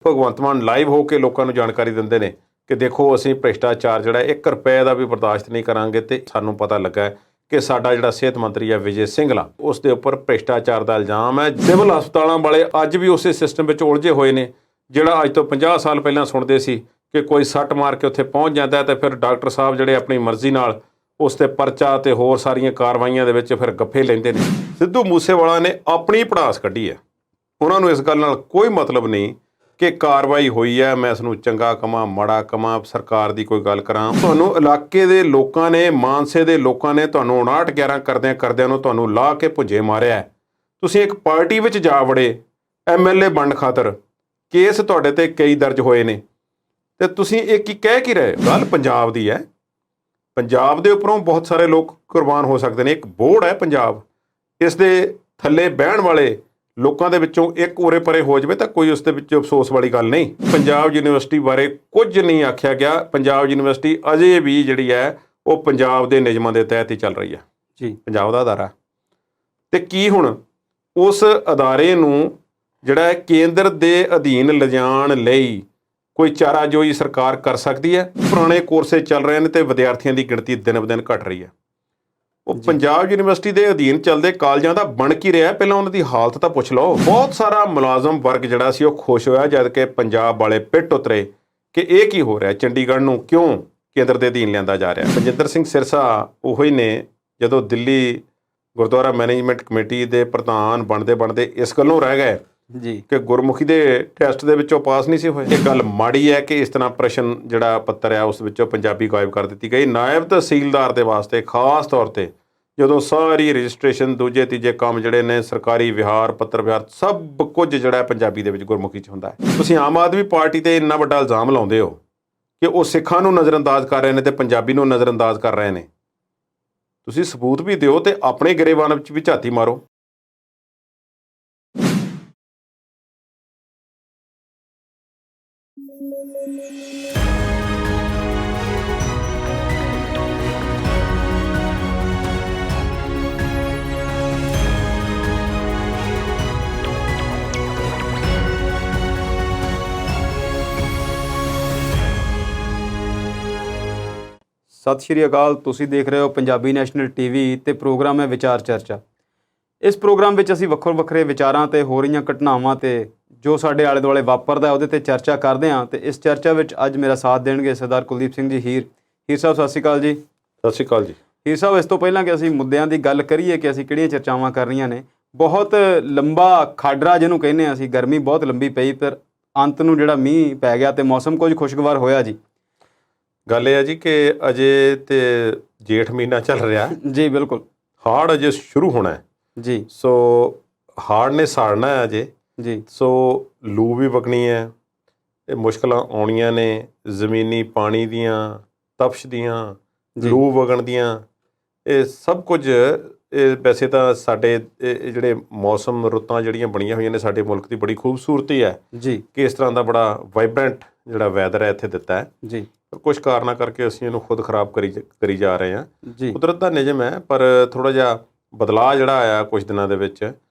Bhagwant Mann live ਹੋ ਕੇ ਲੋਕਾਂ ਨੂੰ ਜਾਣਕਾਰੀ ਦਿੰਦੇ ਨੇ ਕਿ ਦੇਖੋ ਅਸੀਂ ਭ੍ਰਿਸ਼ਟਾਚਾਰ ਜਿਹੜਾ 1 ਰੁਪਏ ਦਾ ਵੀ ਬਰਦਾਸ਼ਤ ਨਹੀਂ ਕਰਾਂਗੇ। ਤੇ ਸਾਨੂੰ ਪਤਾ ਲੱਗਾ ਕਿ ਸਾਡਾ ਜਿਹੜਾ ਸਿਹਤ ਮੰਤਰੀ ਹੈ ਵਿਜੇ ਸਿੰਗਲਾ, ਉਸ ਦੇ ਉੱਪਰ ਭ੍ਰਿਸ਼ਟਾਚਾਰ ਦਾ ਇਲਜ਼ਾਮ ਹੈ। ਸਿਵਲ ਹਸਪਤਾਲਾਂ ਵਾਲੇ ਅੱਜ ਵੀ ਉਸੇ ਸਿਸਟਮ ਵਿੱਚ ਉਲਝੇ ਹੋਏ ਨੇ ਜਿਹੜਾ ਅੱਜ ਤੋਂ 50 ਸਾਲ ਪਹਿਲਾਂ ਸੁਣਦੇ ਸੀ ਕਿ ਕੋਈ ਸੱਟ ਮਾਰ ਕੇ ਉੱਥੇ ਪਹੁੰਚ ਜਾਂਦਾ ਤੇ ਫਿਰ ਡਾਕਟਰ ਸਾਹਿਬ ਜਿਹੜੇ ਆਪਣੀ ਮਰਜ਼ੀ ਨਾਲ ਉਸ 'ਤੇ ਪਰਚਾ ਤੇ ਹੋਰ ਸਾਰੀਆਂ ਕਾਰਵਾਈਆਂ ਦੇ ਵਿੱਚ ਫਿਰ ਗੱਫੇ ਲੈਂਦੇ ਨੇ। ਸਿੱਧੂ ਮੂਸੇਵਾਲਾ ਨੇ ਆਪਣੀ ਭੜਾਸ ਕੱਢੀ ਹੈ। ਉਹਨਾਂ ਨੂੰ ਇਸ ਗੱਲ ਨਾਲ ਕੋਈ ਮਤਲਬ ਨਹੀਂ ਕਿ ਕਾਰਵਾਈ ਹੋਈ ਹੈ, ਮੈਂ ਇਸ ਨੂੰ ਚੰਗਾ ਕਵਾਂ ਮਾੜਾ ਕਵਾਂ, ਸਰਕਾਰ ਦੀ ਕੋਈ ਗੱਲ ਕਰਾਂ। ਤੁਹਾਨੂੰ ਇਲਾਕੇ ਦੇ ਲੋਕਾਂ ਨੇ, ਮਾਨਸੇ ਦੇ ਲੋਕਾਂ ਨੇ ਤੁਹਾਨੂੰ 59-11 ਕਰਦਿਆਂ ਨੂੰ ਤੁਹਾਨੂੰ ਲਾਹ ਕੇ ਭੁੱਜੇ ਮਾਰਿਆ। ਤੁਸੀਂ ਇੱਕ ਪਾਰਟੀ ਵਿੱਚ ਜਾ ਵੜੇ MLA ਬਣਨ ਖਾਤਰ, ਕੇਸ ਤੁਹਾਡੇ ਤੇ ਕਈ ਦਰਜ ਹੋਏ ਨੇ ਤੇ ਤੁਸੀਂ ਇਹ ਕੀ ਕਹਿ ਕੀ ਰਹੇ? ਗੱਲ ਪੰਜਾਬ ਦੀ ਹੈ। ਪੰਜਾਬ ਦੇ ਉੱਪਰੋਂ ਬਹੁਤ ਸਾਰੇ ਲੋਕ ਕੁਰਬਾਨ ਹੋ ਸਕਦੇ ਨੇ। ਇੱਕ ਬੋਰਡ ਹੈ ਪੰਜਾਬ, ਇਸ ਦੇ ਥੱਲੇ ਬਹਿਣ ਵਾਲੇ ਲੋਕਾਂ ਦੇ ਵਿੱਚੋਂ ਇੱਕ ਉਰੇ ਪਰੇ ਹੋ ਜਾਵੇ ਤਾਂ ਕੋਈ ਉਸ ਦੇ ਵਿੱਚ ਅਫਸੋਸ ਵਾਲੀ ਗੱਲ ਨਹੀਂ। ਪੰਜਾਬ ਯੂਨੀਵਰਸਿਟੀ ਬਾਰੇ ਕੁਝ ਨਹੀਂ ਆਖਿਆ ਗਿਆ। ਪੰਜਾਬ ਯੂਨੀਵਰਸਿਟੀ ਅਜੇ ਵੀ ਜਿਹੜੀ ਹੈ ਉਹ ਪੰਜਾਬ ਦੇ ਨਿਯਮਾਂ ਦੇ ਤਹਿਤ ਹੀ ਚੱਲ ਰਹੀ ਹੈ ਜੀ, ਪੰਜਾਬ ਦਾ ਅਦਾਰਾ। ਤੇ ਕੀ ਹੁਣ ਉਸ ਅਦਾਰੇ ਨੂੰ ਜਿਹੜਾ ਕੇਂਦਰ ਦੇ ਅਧੀਨ ਲਿਜਾਣ ਲਈ ਕੋਈ ਚਾਰਾਜੋਈ ਸਰਕਾਰ ਕਰ ਸਕਦੀ ਹੈ? ਪੁਰਾਣੇ ਕੋਰਸੇ ਚੱਲ ਰਹੇ ਨੇ ਤੇ ਵਿਦਿਆਰਥੀਆਂ ਦੀ ਗਿਣਤੀ ਦਿਨ ਬ ਦਿਨ ਘਟ ਰਹੀ ਹੈ। ਉਹ ਪੰਜਾਬ ਯੂਨੀਵਰਸਿਟੀ ਦੇ ਅਧੀਨ ਚੱਲਦੇ ਕਾਲਜਾਂ ਦਾ ਬਣ ਕੀ ਰਿਹਾ? ਪਹਿਲਾਂ ਉਹਨਾਂ ਦੀ ਹਾਲਤ ਤਾਂ ਪੁੱਛ ਲਓ। ਬਹੁਤ ਸਾਰਾ ਮੁਲਾਜ਼ਮ ਵਰਗ ਜਿਹੜਾ ਸੀ ਉਹ ਖੁਸ਼ ਹੋਇਆ ਜਦ ਕਿ ਪੰਜਾਬ ਵਾਲੇ ਪਿੱਟ ਉਤਰੇ ਕਿ ਇਹ ਕੀ ਹੋ ਰਿਹਾ, ਚੰਡੀਗੜ੍ਹ ਨੂੰ ਕਿਉਂ ਕੇਂਦਰ ਦੇ ਅਧੀਨ ਲਿਆਂਦਾ ਜਾ ਰਿਹਾ। ਮਨਜਿੰਦਰ ਸਿੰਘ ਸਿਰਸਾ ਉਹੀ ਨੇ ਜਦੋਂ ਦਿੱਲੀ ਗੁਰਦੁਆਰਾ ਮੈਨੇਜਮੈਂਟ ਕਮੇਟੀ ਦੇ ਪ੍ਰਧਾਨ ਬਣਦੇ ਇਸ ਗੱਲੋਂ ਰਹਿ ਗਏ ਜੀ ਕਿ ਗੁਰਮੁਖੀ ਦੇ ਟੈਸਟ ਦੇ ਵਿੱਚੋਂ ਪਾਸ ਨਹੀਂ ਸੀ ਹੋਏ। ਇਹ ਗੱਲ ਮਾੜੀ ਹੈ ਕਿ ਇਸ ਤਰ੍ਹਾਂ ਪ੍ਰਸ਼ਨ ਜਿਹੜਾ ਪੱਤਰ ਹੈ ਉਸ ਵਿੱਚੋਂ ਪੰਜਾਬੀ ਗਾਇਬ ਕਰ ਦਿੱਤੀ ਗਈ। ਨਾਇਬ ਤਹਿਸੀਲਦਾਰ ਦੇ ਵਾਸਤੇ ਖਾਸ ਤੌਰ ਤੇ ਜਦੋਂ ਸਾਰੀ ਰਜਿਸਟ੍ਰੇਸ਼ਨ ਦੂਜੇ ਤੀਜੇ ਕੰਮ ਜਿਹੜੇ ਨੇ ਸਰਕਾਰੀ ਵਿਹਾਰ ਪੱਤਰ ਵਿਹਾਰ ਸਭ ਕੁਝ ਜਿਹੜਾ ਪੰਜਾਬੀ ਦੇ ਵਿੱਚ ਗੁਰਮੁਖੀ 'ਚ ਹੁੰਦਾ ਹੈ। ਤੁਸੀਂ ਆਮ ਆਦਮੀ ਪਾਰਟੀ ਤੇ ਇੰਨਾ ਵੱਡਾ ਇਲਜ਼ਾਮ ਲਾਉਂਦੇ ਹੋ ਕਿ ਉਹ ਸਿੱਖਾਂ ਨੂੰ ਨਜ਼ਰਅੰਦਾਜ਼ ਕਰ ਰਹੇ ਨੇ ਤੇ ਪੰਜਾਬੀ ਨੂੰ ਨਜ਼ਰਅੰਦਾਜ਼ ਕਰ ਰਹੇ ਨੇ। ਤੁਸੀਂ ਸਬੂਤ ਵੀ ਦਿਓ ਤੇ ਆਪਣੇ ਗਰੇਵਾਨ ਵਿੱਚ ਵੀ ਝਾਤੀ ਮਾਰੋ। ਸਤਿ ਸ਼੍ਰੀ ਅਕਾਲ। ਤੁਸੀਂ ਦੇਖ ਰਹੇ ਹੋ ਪੰਜਾਬੀ ਨੈਸ਼ਨਲ TV ਤੇ ਪ੍ਰੋਗਰਾਮ ਹੈ ਵਿਚਾਰ ਚਰਚਾ। ਇਸ ਪ੍ਰੋਗਰਾਮ ਵਿੱਚ ਅਸੀਂ ਵੱਖੋ ਵੱਖਰੇ ਵਿਚਾਰਾਂ ਤੇ ਹੋ ਰਹੀਆਂ ਘਟਨਾਵਾਂ ਤੇ ਜੋ ਸਾਡੇ ਆਲੇ ਦੁਆਲੇ ਵਾਪਰਦਾ ਉਹਦੇ ਤੇ ਚਰਚਾ ਕਰਦੇ ਹਾਂ। ਤੇ ਇਸ ਚਰਚਾ ਵਿੱਚ ਅੱਜ ਮੇਰਾ ਸਾਥ ਦੇਣਗੇ ਸਰਦਾਰ ਕੁਲਦੀਪ ਸਿੰਘ ਜੀ ਹੀਰ ਸਾਹਿਬ। ਸਤਿ ਸ਼੍ਰੀ ਅਕਾਲ ਜੀ। ਸਤਿ ਸ਼੍ਰੀ ਅਕਾਲ ਜੀ। ਹੀਰ ਸਾਹਿਬ, ਇਸ ਤੋਂ ਪਹਿਲਾਂ ਕਿ ਅਸੀਂ ਮੁੱਦਿਆਂ ਦੀ ਗੱਲ ਕਰੀਏ ਕਿ ਅਸੀਂ ਕਿਹੜੀਆਂ ਚਰਚਾਵਾਂ ਕਰ ਰਹੀਆਂ ਨੇ, ਬਹੁਤ ਲੰਬਾ ਖਾਡਰਾ ਜਿਹਨੂੰ ਕਹਿੰਦੇ ਹਾਂ ਅਸੀਂ, ਗਰਮੀ ਬਹੁਤ ਲੰਬੀ ਪਈ ਪਰ ਅੰਤ ਨੂੰ ਜਿਹੜਾ ਮੀਂਹ ਪੈ ਗਿਆ ਤੇ ਮੌਸਮ ਕੁਝ ਖੁਸ਼ਗਵਾਰ ਹੋਇਆ ਜੀ। ਗੱਲ ਇਹ ਹੈ ਜੀ ਕਿ ਅਜੇ ਤੇ ਜੇਠ ਮਹੀਨਾ ਚੱਲ ਰਿਹਾ ਜੀ, ਬਿਲਕੁਲ। ਹਾੜ ਅਜੇ ਸ਼ੁਰੂ ਹੋਣਾ ਹੈ ਜੀ। ਸੋ ਹਾੜ ਨੇ ਸਾੜਨਾ ਹੈ ਅਜੇ ਜੀ। ਸੋ ਲੂ ਵੀ ਵਗਣੀ ਹੈ, ਇਹ ਮੁਸ਼ਕਲਾਂ ਆਉਣੀਆਂ ਨੇ, ਜ਼ਮੀਨੀ ਪਾਣੀ ਦੀਆਂ, ਤਪਸ਼ ਦੀਆਂ, ਲੂ ਵਗਣ ਦੀਆਂ, ਇਹ ਸਭ ਕੁਝ। ਇਹ ਵੈਸੇ ਤਾਂ ਸਾਡੇ ਇਹ ਜਿਹੜੇ ਮੌਸਮ ਰੁੱਤਾਂ ਜਿਹੜੀਆਂ ਬਣੀਆਂ ਹੋਈਆਂ ਨੇ ਸਾਡੇ ਮੁਲਕ ਦੀ ਬੜੀ ਖੂਬਸੂਰਤੀ ਹੈ ਜੀ ਕਿ ਇਸ ਤਰ੍ਹਾਂ ਦਾ ਬੜਾ ਵਾਈਬਰੈਂਟ ਜਿਹੜਾ ਵੈਦਰ ਹੈ ਇੱਥੇ ਦਿੱਤਾ ਹੈ ਜੀ। ਕੁਝ ਕਾਰਨਾਂ ਕਰਕੇ ਅਸੀਂ ਇਹਨੂੰ ਖੁਦ ਖਰਾਬ ਕਰੀ ਜਾ ਰਹੇ ਹਾਂ ਜੀ। ਕੁਦਰਤ ਦਾ ਨਿਯਮ ਹੈ, ਪਰ ਥੋੜ੍ਹਾ ਜਿਹਾ ਬਦਲਾਅ ਜਿਹੜਾ ਆਇਆ ਕੁਝ ਦਿਨਾਂ ਦੇ ਵਿੱਚ,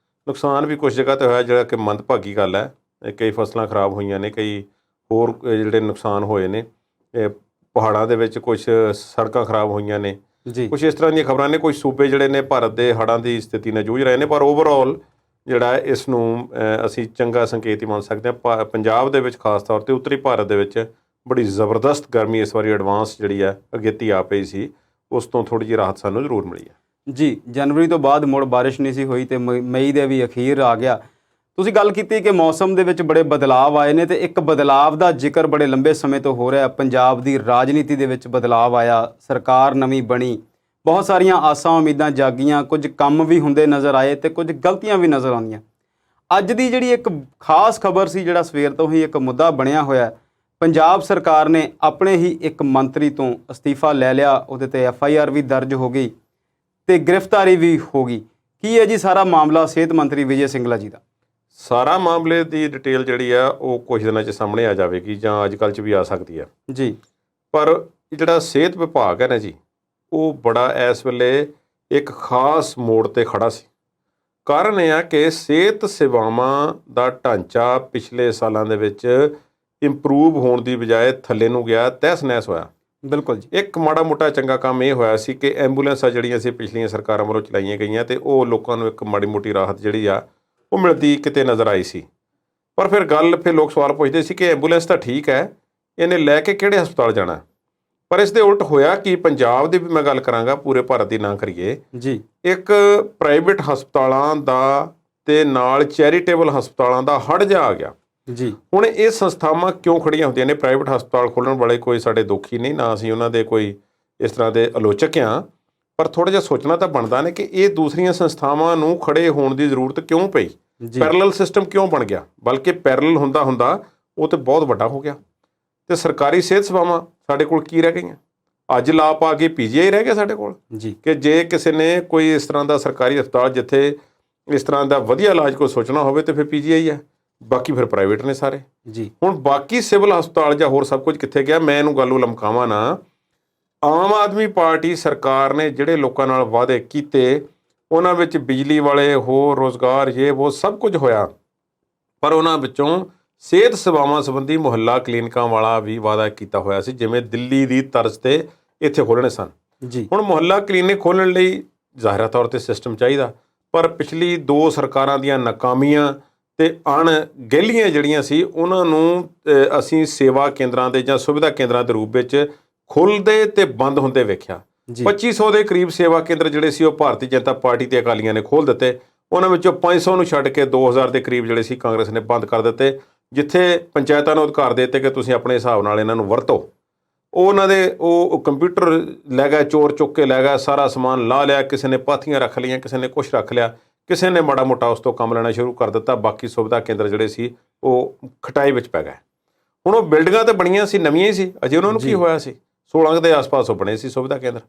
ਨੁਕਸਾਨ ਵੀ ਕੁਝ ਜਗ੍ਹਾ 'ਤੇ ਹੋਇਆ ਜਿਹੜਾ ਕਿ ਮੰਦਭਾਗੀ ਗੱਲ ਹੈ। ਕਈ ਫਸਲਾਂ ਖਰਾਬ ਹੋਈਆਂ ਨੇ, ਕਈ ਹੋਰ ਜਿਹੜੇ ਨੁਕਸਾਨ ਹੋਏ ਨੇ। ਪਹਾੜਾਂ ਦੇ ਵਿੱਚ ਕੁਝ ਸੜਕਾਂ ਖਰਾਬ ਹੋਈਆਂ ਨੇ ਜੀ। ਕੁਝ ਇਸ ਤਰ੍ਹਾਂ ਦੀਆਂ ਖਬਰਾਂ ਨੇ। ਕੁਝ ਸੂਬੇ ਜਿਹੜੇ ਨੇ ਭਾਰਤ ਦੇ ਹੜ੍ਹਾਂ ਦੀ ਸਥਿਤੀ ਨਾਲ ਜੂਝ ਰਹੇ ਨੇ, ਪਰ ਓਵਰਆਲ ਜਿਹੜਾ ਇਸ ਨੂੰ ਅਸੀਂ ਚੰਗਾ ਸੰਕੇਤ ਹੀ ਮੰਨ ਸਕਦੇ ਹਾਂ। ਪੰਜਾਬ ਦੇ ਵਿੱਚ ਖਾਸ ਤੌਰ 'ਤੇ ਉੱਤਰੀ ਭਾਰਤ ਦੇ ਵਿੱਚ ਬੜੀ ਜ਼ਬਰਦਸਤ ਗਰਮੀ ਇਸ ਵਾਰੀ ਐਡਵਾਂਸ ਜਿਹੜੀ ਹੈ ਅਗੇਤੀ ਆ ਪਈ ਸੀ, ਉਸ ਤੋਂ ਥੋੜ੍ਹੀ ਜਿਹੀ ਰਾਹਤ ਸਾਨੂੰ ਜ਼ਰੂਰ ਮਿਲੀ ਹੈ ਜੀ। ਜਨਵਰੀ ਤੋਂ ਬਾਅਦ ਮੁੜ ਬਾਰਿਸ਼ ਨਹੀਂ ਸੀ ਹੋਈ ਤੇ ਮਈ ਦੇ ਵੀ ਅਖੀਰ ਆ ਗਿਆ। ਤੁਸੀਂ ਗੱਲ ਕੀਤੀ ਕਿ ਮੌਸਮ ਦੇ ਵਿੱਚ ਬੜੇ ਬਦਲਾਅ ਆਏ ਨੇ ਤੇ ਇੱਕ ਬਦਲਾਅ ਦਾ ਜ਼ਿਕਰ ਬੜੇ ਲੰਬੇ ਸਮੇਂ ਤੋਂ ਹੋ ਰਿਹਾ। ਪੰਜਾਬ ਦੀ ਰਾਜਨੀਤੀ ਦੇ ਵਿੱਚ ਬਦਲਾਅ ਆਇਆ, ਸਰਕਾਰ ਨਵੀਂ ਬਣੀ, ਬਹੁਤ ਸਾਰੀਆਂ ਆਸਾਂ ਉਮੀਦਾਂ ਜਾਗੀਆਂ, ਕੁਝ ਕੰਮ ਵੀ ਹੁੰਦੇ ਨਜ਼ਰ ਆਏ ਤੇ ਕੁਝ ਗਲਤੀਆਂ ਵੀ ਨਜ਼ਰ ਆਉਂਦੀਆਂ। ਅੱਜ ਦੀ ਜਿਹੜੀ ਇੱਕ ਖਾਸ ਖਬਰ ਸੀ, ਜਿਹੜਾ ਸਵੇਰ ਤੋਂ ਹੀ ਇੱਕ ਮੁੱਦਾ ਬਣਿਆ ਹੋਇਆ, ਪੰਜਾਬ ਸਰਕਾਰ ਨੇ ਆਪਣੇ ਹੀ ਇੱਕ ਮੰਤਰੀ ਤੋਂ ਅਸਤੀਫਾ ਲੈ ਲਿਆ, ਉਹਦੇ ਤੇ FIR ਵੀ ਦਰਜ ਹੋ ਗਈ ਤੇ ਗ੍ਰਿਫਤਾਰੀ ਵੀ ਹੋ ਗਈ। ਕੀ ਹੈ ਜੀ ਸਾਰਾ ਮਾਮਲਾ ਸਿਹਤ ਮੰਤਰੀ ਵਿਜੇ ਸਿੰਗਲਾ ਜੀ ਦਾ? ਸਾਰਾ ਮਾਮਲੇ ਦੀ ਡਿਟੇਲ ਜਿਹੜੀ ਆ ਉਹ ਕੁਝ ਦਿਨਾਂ 'ਚ ਸਾਹਮਣੇ ਆ ਜਾਵੇਗੀ ਜਾਂ ਅੱਜ ਕੱਲ੍ਹ 'ਚ ਵੀ ਆ ਸਕਦੀ ਹੈ ਜੀ। ਪਰ ਜਿਹੜਾ ਸਿਹਤ ਵਿਭਾਗ ਹੈ ਨਾ ਜੀ, ਉਹ ਬੜਾ ਇਸ ਵੇਲੇ ਇੱਕ ਖਾਸ ਮੋੜ 'ਤੇ ਖੜ੍ਹਾ ਸੀ। ਕਾਰਨ ਇਹ ਆ ਕਿ ਸਿਹਤ ਸੇਵਾਵਾਂ ਦਾ ਢਾਂਚਾ ਪਿਛਲੇ ਸਾਲਾਂ ਦੇ ਵਿੱਚ ਇੰਪਰੂਵ ਹੋਣ ਦੀ ਬਜਾਏ ਥੱਲੇ ਨੂੰ ਗਿਆ, ਤਹਿਸ ਨਹਿਸ ਹੋਇਆ। ਬਿਲਕੁਲ ਜੀ। ਇੱਕ ਮਾੜਾ ਮੋਟਾ ਚੰਗਾ ਕੰਮ ਇਹ ਹੋਇਆ ਸੀ ਕਿ ਐਂਬੂਲੈਂਸਾਂ ਜਿਹੜੀਆਂ ਸੀ ਪਿਛਲੀਆਂ ਸਰਕਾਰਾਂ ਵੱਲੋਂ ਚਲਾਈਆਂ ਗਈਆਂ ਤੇ ਉਹ ਲੋਕਾਂ ਨੂੰ ਇੱਕ ਮਾੜੀ ਮੋਟੀ ਰਾਹਤ ਜਿਹੜੀ ਆ ਉਹ ਮਿਲਦੀ ਕਿਤੇ ਨਜ਼ਰ ਆਈ ਸੀ। ਪਰ ਫਿਰ ਲੋਕ ਸਵਾਲ ਪੁੱਛਦੇ ਸੀ ਕਿ ਐਂਬੂਲੈਂਸ ਤਾਂ ਠੀਕ ਹੈ, ਇਹਨੇ ਲੈ ਕੇ ਕਿਹੜੇ ਹਸਪਤਾਲ ਜਾਣਾ। ਪਰ ਇਸ ਦੇ ਉਲਟ ਹੋਇਆ ਕਿ ਪੰਜਾਬ ਦੀ ਵੀ ਮੈਂ ਗੱਲ ਕਰਾਂਗਾ, ਪੂਰੇ ਭਾਰਤ ਦੀ ਨਾ ਕਰੀਏ ਜੀ। ਇੱਕ ਪ੍ਰਾਈਵੇਟ ਹਸਪਤਾਲਾਂ ਦਾ ਤੇ ਨਾਲ ਚੈਰੀਟੇਬਲ ਹਸਪਤਾਲਾਂ ਦਾ ਹੜ ਜਾ ਆ ਗਿਆ ਜੀ। ਹੁਣ ਇਹ ਸੰਸਥਾਵਾਂ ਕਿਉਂ ਖੜੀਆਂ ਹੁੰਦੀਆਂ ਨੇ? ਪ੍ਰਾਈਵੇਟ ਹਸਪਤਾਲ ਖੋਲ੍ਹਣ ਵਾਲੇ ਕੋਈ ਸਾਡੇ ਦੁਖੀ ਨਹੀਂ, ਨਾ ਅਸੀਂ ਉਹਨਾਂ ਦੇ ਕੋਈ ਇਸ ਤਰ੍ਹਾਂ ਦੇ ਆਲੋਚਕ ਹਾਂ, ਪਰ ਥੋੜ੍ਹਾ ਜਿਹਾ ਸੋਚਣਾ ਤਾਂ ਬਣਦਾ ਨੇ ਕਿ ਇਹ ਦੂਸਰੀਆਂ ਸੰਸਥਾਵਾਂ ਨੂੰ ਖੜੇ ਹੋਣ ਦੀ ਜ਼ਰੂਰਤ ਕਿਉਂ ਪਈ, ਪੈਰਲਲ ਸਿਸਟਮ ਕਿਉਂ ਬਣ ਗਿਆ? ਬਲਕਿ ਪੈਰਲਲ ਹੁੰਦਾ ਉਹ ਤਾਂ ਬਹੁਤ ਵੱਡਾ ਹੋ ਗਿਆ। ਤੇ ਸਰਕਾਰੀ ਸਿਹਤ ਸੇਵਾਵਾਂ ਸਾਡੇ ਕੋਲ ਕੀ ਰਹਿ ਗਈਆਂ? ਅੱਜ ਲਾ ਪਾ ਕੇ PGI ਰਹਿ ਗਿਆ ਸਾਡੇ ਕੋਲ ਜੀ। ਕਿ ਜੇ ਕਿਸੇ ਨੇ ਕੋਈ ਇਸ ਤਰ੍ਹਾਂ ਦਾ ਸਰਕਾਰੀ ਹਸਪਤਾਲ ਜਿੱਥੇ ਇਸ ਤਰ੍ਹਾਂ ਦਾ ਵਧੀਆ ਇਲਾਜ ਕੋਈ ਸੋਚਣਾ ਹੋਵੇ ਤੇ ਫਿਰ PGI ਹੈ, ਬਾਕੀ ਫਿਰ ਪ੍ਰਾਈਵੇਟ ਨੇ ਸਾਰੇ ਜੀ। ਹੁਣ ਬਾਕੀ ਸਿਵਲ ਹਸਪਤਾਲ ਜਾਂ ਹੋਰ ਸਭ ਕੁਝ ਕਿੱਥੇ ਗਿਆ? ਮੈਂ ਇਹਨੂੰ ਗੱਲ ਨੂੰ ਲਮਕਾਵਾਂ ਨਾ, ਆਮ ਆਦਮੀ ਪਾਰਟੀ ਸਰਕਾਰ ਨੇ ਜਿਹੜੇ ਲੋਕਾਂ ਨਾਲ ਵਾਅਦੇ ਕੀਤੇ ਉਹਨਾਂ ਵਿੱਚ ਬਿਜਲੀ ਵਾਲੇ, ਹੋਰ ਰੋਜ਼ਗਾਰ, ਉਹ ਸਭ ਕੁਝ ਹੋਇਆ, ਪਰ ਉਹਨਾਂ ਵਿੱਚੋਂ ਸਿਹਤ ਸੇਵਾਵਾਂ ਸੰਬੰਧੀ ਮੁਹੱਲਾ ਕਲੀਨਿਕਾਂ ਵਾਲਾ ਵੀ ਵਾਅਦਾ ਕੀਤਾ ਹੋਇਆ ਸੀ, ਜਿਵੇਂ ਦਿੱਲੀ ਦੀ ਤਰਜ਼ ਤੇ ਇੱਥੇ ਖੋਲ੍ਹਣੇ ਸਨ ਜੀ। ਹੁਣ ਮੁਹੱਲਾ ਕਲੀਨਿਕ ਖੋਲ੍ਹਣ ਲਈ ਜ਼ਾਹਿਰਾ ਤੌਰ ਤੇ ਸਿਸਟਮ ਚਾਹੀਦਾ, ਪਰ ਪਿਛਲੀ 2 ਸਰਕਾਰਾਂ ਦੀਆਂ ਨਾਕਾਮੀਆਂ ਤੇ ਅਣਗਹਿਲੀਆਂ ਜਿਹੜੀਆਂ ਸੀ ਉਹਨਾਂ ਨੂੰ ਅਸੀਂ ਸੇਵਾ ਕੇਂਦਰਾਂ ਦੇ ਜਾਂ ਸੁਵਿਧਾ ਕੇਂਦਰਾਂ ਦੇ ਰੂਪ ਵਿੱਚ ਖੁੱਲ੍ਹਦੇ ਤੇ ਬੰਦ ਹੁੰਦੇ ਵੇਖਿਆ। 2500 ਦੇ ਕਰੀਬ ਸੇਵਾ ਕੇਂਦਰ ਜਿਹੜੇ ਸੀ ਉਹ ਭਾਰਤੀ ਜਨਤਾ ਪਾਰਟੀ ਤੇ ਅਕਾਲੀਆਂ ਨੇ ਖੋਲ੍ਹ ਦਿੱਤੇ, ਉਹਨਾਂ ਵਿੱਚੋਂ 500 ਨੂੰ ਛੱਡ ਕੇ 2000 ਦੇ ਕਰੀਬ ਜਿਹੜੇ ਸੀ ਕਾਂਗਰਸ ਨੇ ਬੰਦ ਕਰ ਦਿੱਤੇ। ਜਿੱਥੇ ਪੰਚਾਇਤਾਂ ਨੂੰ ਅਧਿਕਾਰ ਦੇ ਦਿੱਤੇ ਕਿ ਤੁਸੀਂ ਆਪਣੇ ਹਿਸਾਬ ਨਾਲ ਇਹਨਾਂ ਨੂੰ ਵਰਤੋ, ਉਹਨਾਂ ਦੇ ਉਹ ਕੰਪਿਊਟਰ ਲੈ ਗਿਆ, ਚੋਰ ਚੁੱਕ ਕੇ ਲੈ ਗਿਆ, ਸਾਰਾ ਸਮਾਨ ਲਾ ਲਿਆ, ਕਿਸੇ ਨੇ ਪਾਥੀਆਂ ਰੱਖ ਲਈਆਂ, ਕਿਸੇ ਨੇ ਕੁਛ ਰੱਖ ਲਿਆ, ਕਿਸੇ ਨੇ ਮਾੜਾ ਮੋਟਾ ਉਸ ਤੋਂ ਕੰਮ ਲੈਣਾ ਸ਼ੁਰੂ ਕਰ ਦਿੱਤਾ। ਬਾਕੀ ਸੁਵਿਧਾ ਕੇਂਦਰ ਜਿਹੜੇ ਸੀ ਉਹ ਖਟਾਈ ਵਿੱਚ ਪੈ ਗਏ। ਹੁਣ ਉਹ ਬਿਲਡਿੰਗਾਂ ਤਾਂ ਬਣੀਆਂ ਸੀ, ਨਵੀਆਂ ਹੀ ਸੀ, ਅਜੇ ਉਹਨਾਂ ਨੂੰ ਕੀ ਹੋਇਆ ਸੀ? 16 ਦੇ ਆਸ-ਪਾਸ ਉਹ ਬਣੇ ਸੀ ਸੁਵਿਧਾ ਕੇਂਦਰ,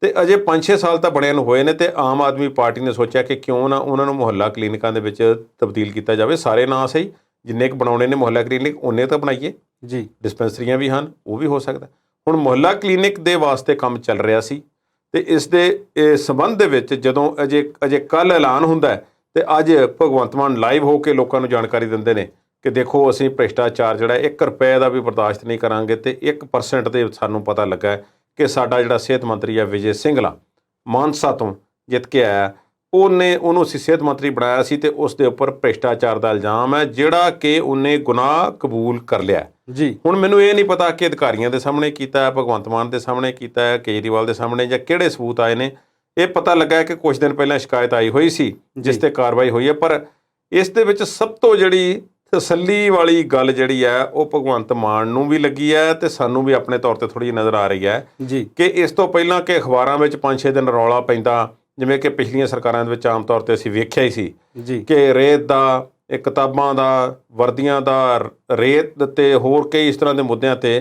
ਤੇ ਅਜੇ 5-6 ਸਾਲ ਤਾਂ ਬਣਿਆਂ ਨੂੰ ਹੋਏ ਨੇ। ਤੇ ਆਮ ਆਦਮੀ ਪਾਰਟੀ ਨੇ ਸੋਚਿਆ ਕਿ ਕਿਉਂ ਨਾ ਉਹਨਾਂ ਨੂੰ ਮੁਹੱਲਾ ਕਲੀਨਿਕਾਂ ਦੇ ਵਿੱਚ ਤਬਦੀਲ ਕੀਤਾ ਜਾਵੇ। ਸਾਰੇ ਨਾ ਸਹੀ, ਜਿੰਨੇ ਕੁ ਬਣਾਉਣੇ ਨੇ ਮੁਹੱਲਾ ਕਲੀਨਿਕ ਉਹਨੇ ਤਾਂ ਬਣਾਈਏ ਜੀ। ਡਿਸਪੈਂਸਰੀਆਂ ਵੀ ਹਨ, ਉਹ ਵੀ ਹੋ ਸਕਦਾ। ਹੁਣ ਮੁਹੱਲਾ ਕਲੀਨਿਕ ਦੇ ਵਾਸਤੇ ਕੰਮ ਚੱਲ ਰਿਹਾ ਸੀ ਤੇ ਇਸ ਦੇ ਸੰਬੰਧ ਦੇ ਵਿੱਚ ਜਦੋਂ ਅਜੇ ਕੱਲ੍ਹ ਐਲਾਨ ਹੁੰਦਾ ਹੈ ਤੇ ਅੱਜ ਭਗਵੰਤ ਮਾਨ ਲਾਈਵ ਹੋ ਕੇ ਲੋਕਾਂ ਨੂੰ ਜਾਣਕਾਰੀ ਦਿੰਦੇ ਨੇ ਕਿ ਦੇਖੋ ਅਸੀਂ ਭ੍ਰਿਸ਼ਟਾਚਾਰ ਜਿਹੜਾ 1 ਰੁਪਏ ਦਾ ਵੀ ਬਰਦਾਸ਼ਤ ਨਹੀਂ ਕਰਾਂਗੇ। ਤੇ 1% ਦੇ ਸਾਨੂੰ ਪਤਾ ਲੱਗਾ ਕਿ ਸਾਡਾ ਜਿਹੜਾ ਸਿਹਤ ਮੰਤਰੀ ਹੈ ਵਿਜੇ ਸਿੰਗਲਾ, ਮਾਨਸਾ ਤੋਂ ਜਿੱਤ ਕੇ ਆਇਆ, ਉਹਨੂੰ ਅਸੀਂ ਸਿਹਤ ਮੰਤਰੀ ਬਣਾਇਆ ਸੀ ਤੇ ਉਸ ਦੇ ਉੱਪਰ ਭ੍ਰਿਸ਼ਟਾਚਾਰ ਦਾ ਇਲਜ਼ਾਮ ਹੈ ਜਿਹੜਾ ਕਿ ਉਹਨੇ ਗੁਨਾਹ ਕਬੂਲ ਕਰ ਲਿਆ ਜੀ। ਹੁਣ ਮੈਨੂੰ ਇਹ ਨਹੀਂ ਪਤਾ ਕਿ ਅਧਿਕਾਰੀਆਂ ਦੇ ਸਾਹਮਣੇ ਕੀਤਾ ਹੈ, ਭਗਵੰਤ ਮਾਨ ਦੇ ਸਾਹਮਣੇ ਕੀਤਾ ਹੈ, ਕੇਜਰੀਵਾਲ ਦੇ ਸਾਹਮਣੇ, ਜਾਂ ਕਿਹੜੇ ਸਬੂਤ ਆਏ ਨੇ। ਇਹ ਪਤਾ ਲੱਗਾ ਕਿ ਕੁਝ ਦਿਨ ਪਹਿਲਾਂ ਸ਼ਿਕਾਇਤ ਆਈ ਹੋਈ ਸੀ ਜਿਸ ਤੇ ਕਾਰਵਾਈ ਹੋਈ ਹੈ, ਪਰ ਇਸ ਦੇ ਵਿੱਚ ਸਭ ਤੋਂ ਜਿਹੜੀ ਤਸੱਲੀ ਵਾਲੀ ਗੱਲ ਜਿਹੜੀ ਹੈ ਉਹ ਭਗਵੰਤ ਮਾਨ ਨੂੰ ਵੀ ਲੱਗੀ ਹੈ ਤੇ ਸਾਨੂੰ ਵੀ ਆਪਣੇ ਤੌਰ ਤੇ ਥੋੜ੍ਹੀ ਜਿਹੀ ਨਜ਼ਰ ਆ ਰਹੀ ਹੈ ਜੀ ਕਿ ਇਸ ਤੋਂ ਪਹਿਲਾਂ ਕਿ ਅਖਬਾਰਾਂ ਵਿੱਚ 5-6 ਦਿਨ ਰੌਲਾ ਪੈਂਦਾ, ਜਿਵੇਂ ਕਿ ਪਿਛਲੀਆਂ ਸਰਕਾਰਾਂ ਦੇ ਵਿੱਚ ਆਮ ਤੌਰ ਤੇ ਅਸੀਂ ਵੇਖਿਆ ਹੀ ਸੀ ਜੀ ਕਿ ਰੇਤ ਦਾ, ਕਿਤਾਬਾਂ ਦਾ, ਵਰਦੀਆਂ ਦਾ, ਰੇਤ ਤੇ ਹੋਰ ਕਈ ਇਸ ਤਰ੍ਹਾਂ ਦੇ ਮੁੱਦਿਆਂ ਤੇ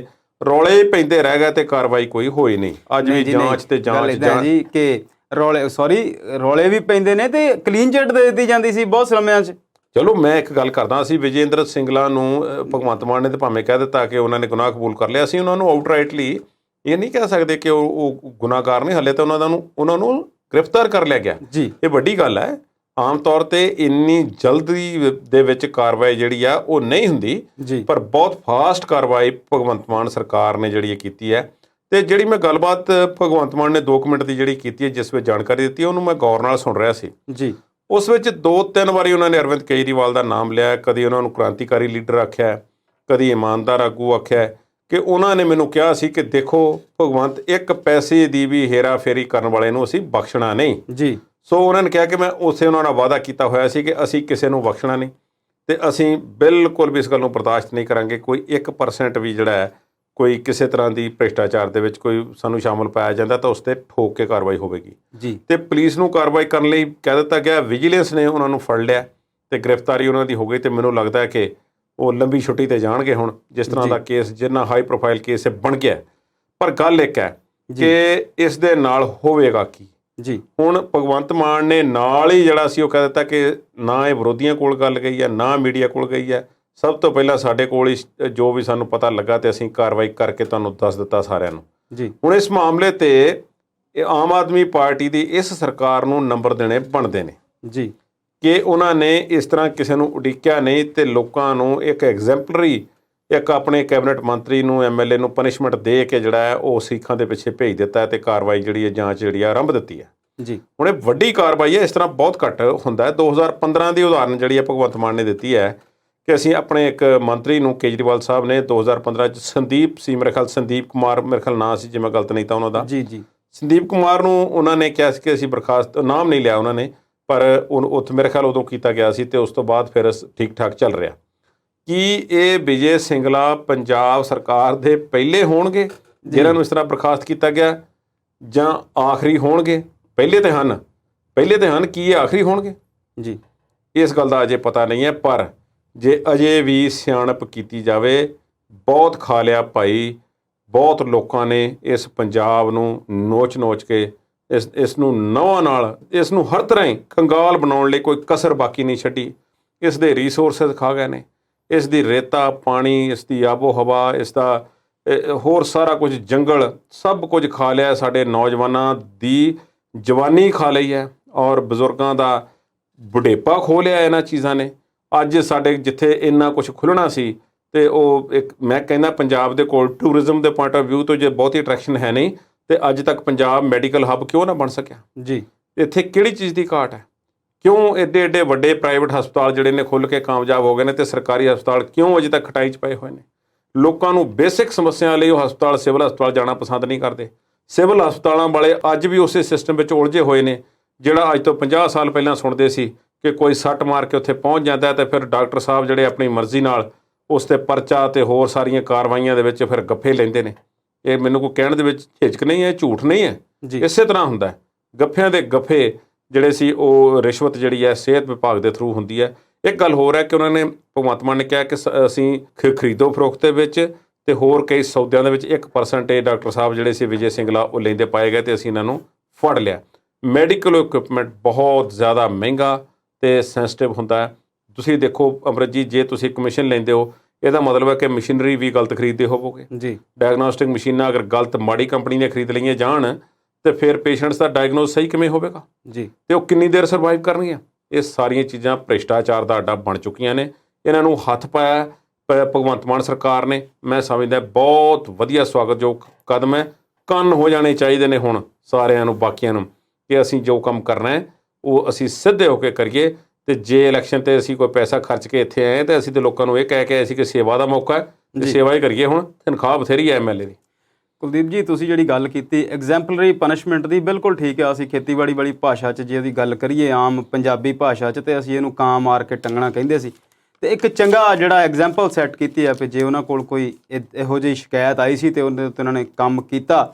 ਰੌਲੇ ਪੈਂਦੇ ਰਹਿ ਗਏ ਤੇ ਕਾਰਵਾਈ ਕੋਈ ਹੋਈ ਨਹੀਂ। ਅੱਜ ਵੀ ਜਾਂਚ ਤੇ ਜਾਂਚ ਜੀ ਕਿ ਰੌਲੇ ਵੀ ਪੈਂਦੇ ਨੇ ਤੇ ਕਲੀਨ ਚਿੱਟ ਦੇ ਦਿੱਤੀ ਜਾਂਦੀ ਸੀ ਬਹੁਤ ਸਮਿਆਂ 'ਚ। ਚਲੋ ਮੈਂ ਇੱਕ ਗੱਲ ਕਰਦਾ, ਅਸੀਂ ਵਿਜੇਂਦਰ ਸਿੰਗਲਾ ਨੂੰ ਭਗਵੰਤ ਮਾਨ ਨੇ ਤਾਂ ਭਾਵੇਂ ਕਹਿ ਦਿੱਤਾ ਕਿ ਉਹਨਾਂ ਨੇ ਗੁਨਾਹ ਕਬੂਲ ਕਰ ਲਿਆ, ਅਸੀਂ ਉਹਨਾਂ ਨੂੰ ਆਊਟਰਾਈਟਲੀ ਇਹ ਨਹੀਂ ਕਹਿ ਸਕਦੇ ਕਿ ਉਹ ਗੁਨਾਹਗਾਰ ਨਹੀਂ, ਹਲੇ ਤਾਂ ਉਹਨਾਂ ਨੂੰ ਗ੍ਰਿਫਤਾਰ ਕਰ ਲਿਆ ਗਿਆ ਜੀ। ਇਹ ਵੱਡੀ ਗੱਲ ਹੈ। ਆਮ ਤੌਰ ਤੇ ਇੰਨੀ ਜਲਦੀ ਦੇ ਵਿੱਚ ਕਾਰਵਾਈ ਜਿਹੜੀ ਆ ਉਹ ਨਹੀਂ ਹੁੰਦੀ ਜੀ, ਪਰ ਬਹੁਤ ਫਾਸਟ ਕਾਰਵਾਈ ਭਗਵੰਤ ਮਾਨ ਸਰਕਾਰ ਨੇ ਜਿਹੜੀ ਕੀਤੀ ਹੈ। ਤੇ ਜਿਹੜੀ ਮੈਂ ਗੱਲਬਾਤ ਭਗਵੰਤ ਮਾਨ ਨੇ 2 ਮਿੰਟ ਦੀ ਜਿਹੜੀ ਕੀਤੀ ਹੈ, ਜਿਸ ਵਿੱਚ ਜਾਣਕਾਰੀ ਦਿੱਤੀ, ਉਹਨੂੰ ਮੈਂ ਗੌਰ ਨਾਲ ਸੁਣ ਰਿਹਾ ਸੀ ਜੀ। ਉਸ ਵਿੱਚ 2-3 ਵਾਰੀ ਉਹਨਾਂ ਨੇ ਅਰਵਿੰਦ ਕੇਜਰੀਵਾਲ ਦਾ ਨਾਮ ਲਿਆ, ਕਦੀ ਉਹਨਾਂ ਨੂੰ ਕ੍ਰਾਂਤੀਕਾਰੀ ਲੀਡਰ ਆਖਿਆ, ਕਦੀ ਇਮਾਨਦਾਰ ਆਗੂ ਆਖਿਆ, ਕਿ ਉਹਨਾਂ ਨੇ ਮੈਨੂੰ ਕਿਹਾ ਸੀ ਕਿ ਦੇਖੋ ਭਗਵੰਤ 1 ਪੈਸੇ ਦੀ ਵੀ ਹੇਰਾ ਫੇਰੀ ਕਰਨ ਵਾਲੇ ਨੂੰ ਅਸੀਂ ਬਖਸ਼ਣਾ ਨਹੀਂ ਜੀ। ਸੋ ਉਹਨਾਂ ਨੇ ਕਿਹਾ ਕਿ ਮੈਂ ਉਹਨਾਂ ਨਾਲ ਵਾਅਦਾ ਕੀਤਾ ਹੋਇਆ ਸੀ ਕਿ ਅਸੀਂ ਕਿਸੇ ਨੂੰ ਬਖਸ਼ਣਾ ਨਹੀਂ ਤੇ ਅਸੀਂ ਬਿਲਕੁਲ ਵੀ ਇਸ ਗੱਲ ਨੂੰ ਬਰਦਾਸ਼ਤ ਨਹੀਂ ਕਰਾਂਗੇ, ਕੋਈ 1% ਵੀ ਜਿਹੜਾ ਹੈ ਕੋਈ ਕਿਸੇ ਤਰ੍ਹਾਂ ਦੀ ਭ੍ਰਿਸ਼ਟਾਚਾਰ ਦੇ ਵਿੱਚ ਕੋਈ ਸਾਨੂੰ ਸ਼ਾਮਲ ਪਾਇਆ ਜਾਂਦਾ ਤਾਂ ਉਸ 'ਤੇ ਠੋਕ ਕੇ ਕਾਰਵਾਈ ਹੋਵੇਗੀ ਜੀ। ਤੇ ਪੁਲਿਸ ਨੂੰ ਕਾਰਵਾਈ ਕਰਨ ਲਈ ਕਹਿ ਦਿੱਤਾ ਗਿਆ, ਵਿਜੀਲੈਂਸ ਨੇ ਉਹਨਾਂ ਨੂੰ ਫੜ ਲਿਆ ਤੇ ਗ੍ਰਿਫਤਾਰੀ ਉਹਨਾਂ ਦੀ ਹੋ ਗਈ। ਤੇ ਮੈਨੂੰ ਲੱਗਦਾ ਹੈ ਕਿ ਉਹ ਲੰਬੀ ਛੁੱਟੀ ਤੇ ਜਾਣਗੇ ਹੁਣ, ਜਿਸ ਤਰ੍ਹਾਂ ਦਾ ਕੇਸ, ਜਿੰਨਾ ਹਾਈ ਪ੍ਰੋਫਾਈਲ ਕੇਸ ਬਣ ਗਿਆ। ਪਰ ਗੱਲ ਇੱਕ ਹੈ ਕਿ ਇਸ ਦੇ ਨਾਲ ਹੋਵੇਗਾ ਕੀ ਜੀ। ਹੁਣ ਭਗਵੰਤ ਮਾਨ ਨੇ ਨਾਲ ਹੀ ਜਿਹੜਾ ਸੀ ਉਹ ਕਹਿ ਦਿੱਤਾ ਕਿ ਨਾ ਇਹ ਵਿਰੋਧੀਆਂ ਕੋਲ ਗੱਲ ਗਈ ਹੈ, ਨਾ ਮੀਡੀਆ ਕੋਲ ਗਈ ਹੈ, ਸਭ ਤੋਂ ਪਹਿਲਾਂ ਸਾਡੇ ਕੋਲ ਹੀ ਜੋ ਵੀ ਸਾਨੂੰ ਪਤਾ ਲੱਗਾ ਤੇ ਅਸੀਂ ਕਾਰਵਾਈ ਕਰਕੇ ਤੁਹਾਨੂੰ ਦੱਸ ਦਿੱਤਾ ਸਾਰਿਆਂ ਨੂੰ ਜੀ। ਹੁਣ ਇਸ ਮਾਮਲੇ ਤੇ ਆਮ ਆਦਮੀ ਪਾਰਟੀ ਦੀ ਇਸ ਸਰਕਾਰ ਨੂੰ ਨੰਬਰ ਦੇਣੇ ਬਣਦੇ ਨੇ ਜੀ। ਕਿ ਉਹਨਾਂ ਨੇ ਇਸ ਤਰ੍ਹਾਂ ਕਿਸੇ ਨੂੰ ਉਡੀਕਿਆ ਨਹੀਂ ਤੇ ਲੋਕਾਂ ਨੂੰ ਇੱਕ ਐਗਜ਼ੈਂਪਲਰੀ ਇੱਕ ਆਪਣੇ ਕੈਬਨਿਟ ਮੰਤਰੀ ਨੂੰ ਐਮਐਲਏ ਨੂੰ ਪਨਿਸ਼ਮੈਂਟ ਦੇ ਕੇ ਜਿਹੜਾ ਹੈ ਉਹ ਸਿੱਖਾਂ ਦੇ ਪਿੱਛੇ ਭੇਜ ਦਿੱਤਾ ਹੈ ਤੇ ਕਾਰਵਾਈ ਜਿਹੜੀ ਹੈ ਜਾਂਚ ਜਿਹੜੀ ਆ ਆਰੰਭ ਦਿੱਤੀ ਹੈ ਜੀ। ਹੁਣ ਇਹ ਵੱਡੀ ਕਾਰਵਾਈ ਹੈ, ਇਸ ਤਰ੍ਹਾਂ ਬਹੁਤ ਘੱਟ ਹੁੰਦਾ ਹੈ। 2015 ਦੀ ਉਦਾਹਰਨ ਜਿਹੜੀ ਹੈ ਭਗਵੰਤ ਮਾਨ ਨੇ ਦਿੱਤੀ ਹੈ ਕਿ ਅਸੀਂ ਆਪਣੇ ਇੱਕ ਮੰਤਰੀ ਨੂੰ ਕੇਜਰੀਵਾਲ ਸਾਹਿਬ ਨੇ 2015 ਚ ਸੰਦੀਪ ਸੀ, ਮੇਰੇ ਖਿਆਲ ਸੰਦੀਪ ਕੁਮਾਰ ਮੇਰੇ ਖਿਆਲ ਨਾਂ ਸੀ, ਜੇ ਮੈਂ ਗਲਤ ਨਹੀਂ ਤਾਂ ਉਹਨਾਂ ਦਾ, ਜੀ ਸੰਦੀਪ ਕੁਮਾਰ ਨੂੰ ਉਹਨਾਂ ਨੇ ਕਿਹਾ ਸੀ ਕਿ ਅਸੀਂ ਬਰਖਾਸਤ, ਨਾਮ ਨਹੀਂ ਲਿਆ ਉਹਨਾਂ ਨੇ, ਪਰ ਉੱਥੇ ਮੇਰੇ ਖਿਆਲ ਉਦੋਂ ਕੀਤਾ ਗਿਆ ਸੀ ਤੇ ਉਸ ਤੋਂ ਬਾਅਦ ਫਿਰ ਠੀਕ ਠਾਕ ਚੱਲ ਰਿਹਾ। ਕੀ ਇਹ ਵਿਜੇ ਸਿੰਗਲਾ ਪੰਜਾਬ ਸਰਕਾਰ ਦੇ ਪਹਿਲੇ ਹੋਣਗੇ ਜਿਨ੍ਹਾਂ ਨੂੰ ਇਸ ਤਰ੍ਹਾਂ ਬਰਖਾਸਤ ਕੀਤਾ ਗਿਆ, ਜਾਂ ਆਖਰੀ ਹੋਣਗੇ? ਪਹਿਲੇ ਤੇ ਹਨ, ਕੀ ਇਹ ਆਖਰੀ ਹੋਣਗੇ ਜੀ? ਇਸ ਗੱਲ ਦਾ ਅਜੇ ਪਤਾ ਨਹੀਂ ਹੈ, ਪਰ ਜੇ ਅਜੇ ਵੀ ਸਿਆਣਪ ਕੀਤੀ ਜਾਵੇ, ਬਹੁਤ ਖਾ ਲਿਆ ਭਾਈ, ਬਹੁਤ ਲੋਕਾਂ ਨੇ ਇਸ ਪੰਜਾਬ ਨੂੰ ਨੋਚ ਕੇ ਇਸ ਨੂੰ ਨਵਾਂ ਨਾਲ, ਇਸ ਨੂੰ ਹਰ ਤਰ੍ਹਾਂ ਹੀ ਕੰਗਾਲ ਬਣਾਉਣ ਲਈ ਕੋਈ ਕਸਰ ਬਾਕੀ ਨਹੀਂ ਛੱਡੀ। ਇਸ ਦੇ ਰਿਸੋਰਸਿਸ ਖਾ ਗਏ ਨੇ, ਇਸ ਦੀ ਰੇਤਾ ਪਾਣੀ, ਇਸ ਦੀ ਆਬੋ ਹਵਾ, ਇਸ ਦਾ ਹੋਰ ਸਾਰਾ ਕੁਝ, ਜੰਗਲ, ਸਭ ਕੁਝ ਖਾ ਲਿਆ। ਸਾਡੇ ਨੌਜਵਾਨਾਂ ਦੀ ਜਵਾਨੀ ਖਾ ਲਈ ਹੈ ਔਰ ਬਜ਼ੁਰਗਾਂ ਦਾ ਬੁਢੇਪਾ ਖੋਹ ਲਿਆ ਇਹਨਾਂ ਚੀਜ਼ਾਂ ਨੇ। ਅੱਜ ਸਾਡੇ ਜਿੱਥੇ ਇੰਨਾ ਕੁਝ ਖੁੱਲ੍ਹਣਾ ਸੀ ਤੇ ਉਹ ਇੱਕ, ਮੈਂ ਕਹਿੰਦਾ ਪੰਜਾਬ ਦੇ ਕੋਲ ਟੂਰਿਜ਼ਮ ਦੇ ਪੁਆਇੰਟ ਆਫ ਵਿਊ ਤੋਂ ਜੇ ਬਹੁਤੀ ਅਟਰੈਕਸ਼ਨ ਹੈ ਨਹੀਂ ਤੇ ਅੱਜ ਤੱਕ ਪੰਜਾਬ ਮੈਡੀਕਲ ਹੱਬ ਕਿਉਂ ਨਾ ਬਣ ਸਕਿਆ ਜੀ? ਇੱਥੇ ਕਿਹੜੀ ਚੀਜ਼ ਦੀ ਘਾਟ ਹੈ? ਕਿਉਂ ਐਡੇ ਵੱਡੇ ਪ੍ਰਾਈਵੇਟ ਹਸਪਤਾਲ ਜਿਹੜੇ ਨੇ ਖੁੱਲ੍ਹ ਕੇ ਕਾਮਯਾਬ ਹੋ ਗਏ ਨੇ ਤੇ ਸਰਕਾਰੀ ਹਸਪਤਾਲ ਕਿਉਂ ਅਜੇ ਤੱਕ ਖਟਾਈ 'ਚ ਪਏ ਹੋਏ ਨੇ? ਲੋਕਾਂ ਨੂੰ ਬੇਸਿਕ ਸਮੱਸਿਆ ਲਈ ਉਹ ਹਸਪਤਾਲ, ਸਿਵਲ ਹਸਪਤਾਲ ਜਾਣਾ ਪਸੰਦ ਨਹੀਂ ਕਰਦੇ। ਸਿਵਲ ਹਸਪਤਾਲਾਂ ਵਾਲੇ ਅੱਜ ਵੀ ਉਸੇ ਸਿਸਟਮ ਵਿੱਚ ਉਲਝੇ ਹੋਏ ਨੇ ਜਿਹੜਾ ਅੱਜ ਤੋਂ 50 ਸਾਲ ਪਹਿਲਾਂ ਸੁਣਦੇ ਸੀ ਕਿ ਕੋਈ ਸੱਟ ਮਾਰ ਕੇ ਉੱਥੇ ਪਹੁੰਚ ਜਾਂਦਾ ਤੇ ਫਿਰ ਡਾਕਟਰ ਸਾਹਿਬ ਜਿਹੜੇ ਆਪਣੀ ਮਰਜ਼ੀ ਨਾਲ ਉਸ 'ਤੇ ਪਰਚਾ ਤੇ ਹੋਰ ਸਾਰੀਆਂ ਕਾਰਵਾਈਆਂ ਦੇ ਵਿੱਚ ਫਿਰ ਗੱਫੇ ਲੈਂਦੇ ਨੇ। ਇਹ ਮੈਨੂੰ ਕੋਈ ਕਹਿਣ ਦੇ ਵਿੱਚ ਝਿਜਕ ਨਹੀਂ ਹੈ, ਝੂਠ ਨਹੀਂ ਹੈ, ਇਸੇ ਤਰ੍ਹਾਂ ਹੁੰਦਾ ਹੈ। ਗੱਫਿਆਂ ਦੇ ਗੱਫੇ ਜਿਹੜੇ ਸੀ ਉਹ ਰਿਸ਼ਵਤ ਜਿਹੜੀ ਹੈ ਸਿਹਤ ਵਿਭਾਗ ਦੇ ਥਰੂ ਹੁੰਦੀ ਹੈ। ਇੱਕ ਗੱਲ ਹੋਰ ਹੈ ਕਿ ਉਹਨਾਂ ਨੇ, ਭਗਵੰਤ ਮਾਨ ਨੇ ਕਿਹਾ ਕਿ ਅਸੀਂ ਖਰੀਦੋ ਫਰੋਖਤ ਦੇ ਵਿੱਚ ਤੇ ਹੋਰ ਕਈ ਸੌਦਿਆਂ ਦੇ ਵਿੱਚ 1% ਡਾਕਟਰ ਸਾਹਿਬ ਜਿਹੜੇ ਸੀ ਵਿਜੇ ਸਿੰਗਲਾ ਉਹ ਲੈਂਦੇ ਪਾਏ ਗਏ ਤੇ ਅਸੀਂ ਇਹਨਾਂ ਨੂੰ ਫੜ ਲਿਆ। ਮੈਡੀਕਲ ਇਕੁਇਪਮੈਂਟ ਬਹੁਤ ਜ਼ਿਆਦਾ ਮਹਿੰਗਾ ਤੇ ਸੈਂਸਿਟਿਵ ਹੁੰਦਾ ਹੈ। ਤੁਸੀਂ ਦੇਖੋ ਅਮਰਤ ਜੀ, ਜੇ ਤੁਸੀਂ ਕਮਿਸ਼ਨ ਲੈਂਦੇ ਹੋ ਇਹਦਾ ਮਤਲਬ ਹੈ ਕਿ ਮਸ਼ੀਨਰੀ ਵੀ ਗਲਤ ਖਰੀਦਦੇ ਹੋਵੋਗੇ ਜੀ। ਡਾਇਗਨੋਸਟਿਕ ਮਸ਼ੀਨਾਂ ਅਗਰ ਗਲਤ ਮਾੜੀ ਕੰਪਨੀ ਨੇ ਖਰੀਦ ਲਈਆਂ ਜਾਣ ਤੇ ਫਿਰ ਪੇਸ਼ੈਂਟਸ ਦਾ ਡਾਇਗਨੋਸ ਸਹੀ ਕਿਵੇਂ ਹੋਵੇਗਾ ਜੀ? ਤੇ ਉਹ ਕਿੰਨੀ ਦੇਰ ਸਰਵਾਈਵ ਕਰਨਗੀਆਂ? ਇਹ ਸਾਰੀਆਂ ਚੀਜ਼ਾਂ ਭ੍ਰਿਸ਼ਟਾਚਾਰ ਦਾ ਅੱਡਾ ਬਣ ਚੁੱਕੀਆਂ ਨੇ। ਇਹਨਾਂ ਨੂੰ ਹੱਥ ਪਾਇਆ ਭਗਵੰਤ ਮਾਨ ਸਰਕਾਰ ਨੇ। ਮੈਂ ਸਮਝਦਾ ਬਹੁਤ ਵਧੀਆ ਸਵਾਗਤਯੋਗ ਕਦਮ ਹੈ। ਕੰਨ ਹੋ ਜਾਣੇ ਚਾਹੀਦੇ ਨੇ ਹੁਣ ਸਾਰਿਆਂ ਨੂੰ, ਬਾਕੀਆਂ ਨੂੰ, ਕਿ ਅਸੀਂ ਜੋ ਕੰਮ ਕਰਨਾ ਹੈ ਉਹ ਅਸੀਂ ਸਿੱਧੇ ਹੋ ਕੇ ਕਰੀਏ। ਤੇ ਜੇ ਇਲੈਕਸ਼ਨ ਤੇ ਅਸੀਂ ਕੋਈ ਪੈਸਾ ਖਰਚ ਕੇ ਇੱਥੇ ਆਏ ਤੇ ਅਸੀਂ ਤੇ ਲੋਕਾਂ ਨੂੰ ਇਹ ਕਹਿ ਕੇ ਆਏ ਸੀ ਕਿ ਸੇਵਾ ਦਾ ਮੌਕਾ ਹੈ ਤੇ ਸੇਵਾ ਹੀ ਕਰੀਏ। ਹੁਣ ਤਨਖਾਹ ਬਥੇਰੀ ਹੈ ਐਮਐਲਏ ਦੀ। ਕੁਲਦੀਪ ਜੀ, ਤੁਸੀਂ ਜਿਹੜੀ ਗੱਲ ਕੀਤੀ ਐਗਜ਼ੈਂਪਲਰੀ ਪਨਿਸ਼ਮੈਂਟ ਦੀ, ਬਿਲਕੁਲ ਠੀਕ ਹੈ। ਅਸੀਂ ਖੇਤੀਬਾੜੀ ਵਾਲੀ ਭਾਸ਼ਾ 'ਚ ਜੇ ਉਹਦੀ ਗੱਲ ਕਰੀਏ, ਆਮ ਪੰਜਾਬੀ ਭਾਸ਼ਾ 'ਚ, ਤੇ ਅਸੀਂ ਇਹਨੂੰ ਕਾਂ ਮਾਰ ਕੇ ਟੰਗਣਾ ਕਹਿੰਦੇ ਸੀ। ਤੇ ਇੱਕ ਚੰਗਾ ਜਿਹੜਾ ਐਗਜ਼ੈਂਪਲ ਸੈੱਟ ਕੀਤੀ ਹੈ ਵੀ ਜੇ ਉਹਨਾਂ ਕੋਲ ਕੋਈ ਇਹੋ ਜਿਹੀ ਸ਼ਿਕਾਇਤ ਆਈ ਸੀ ਤੇ ਉਹਦੇ ਉੱਤੇ ਉਹਨਾਂ ਨੇ ਕੰਮ ਕੀਤਾ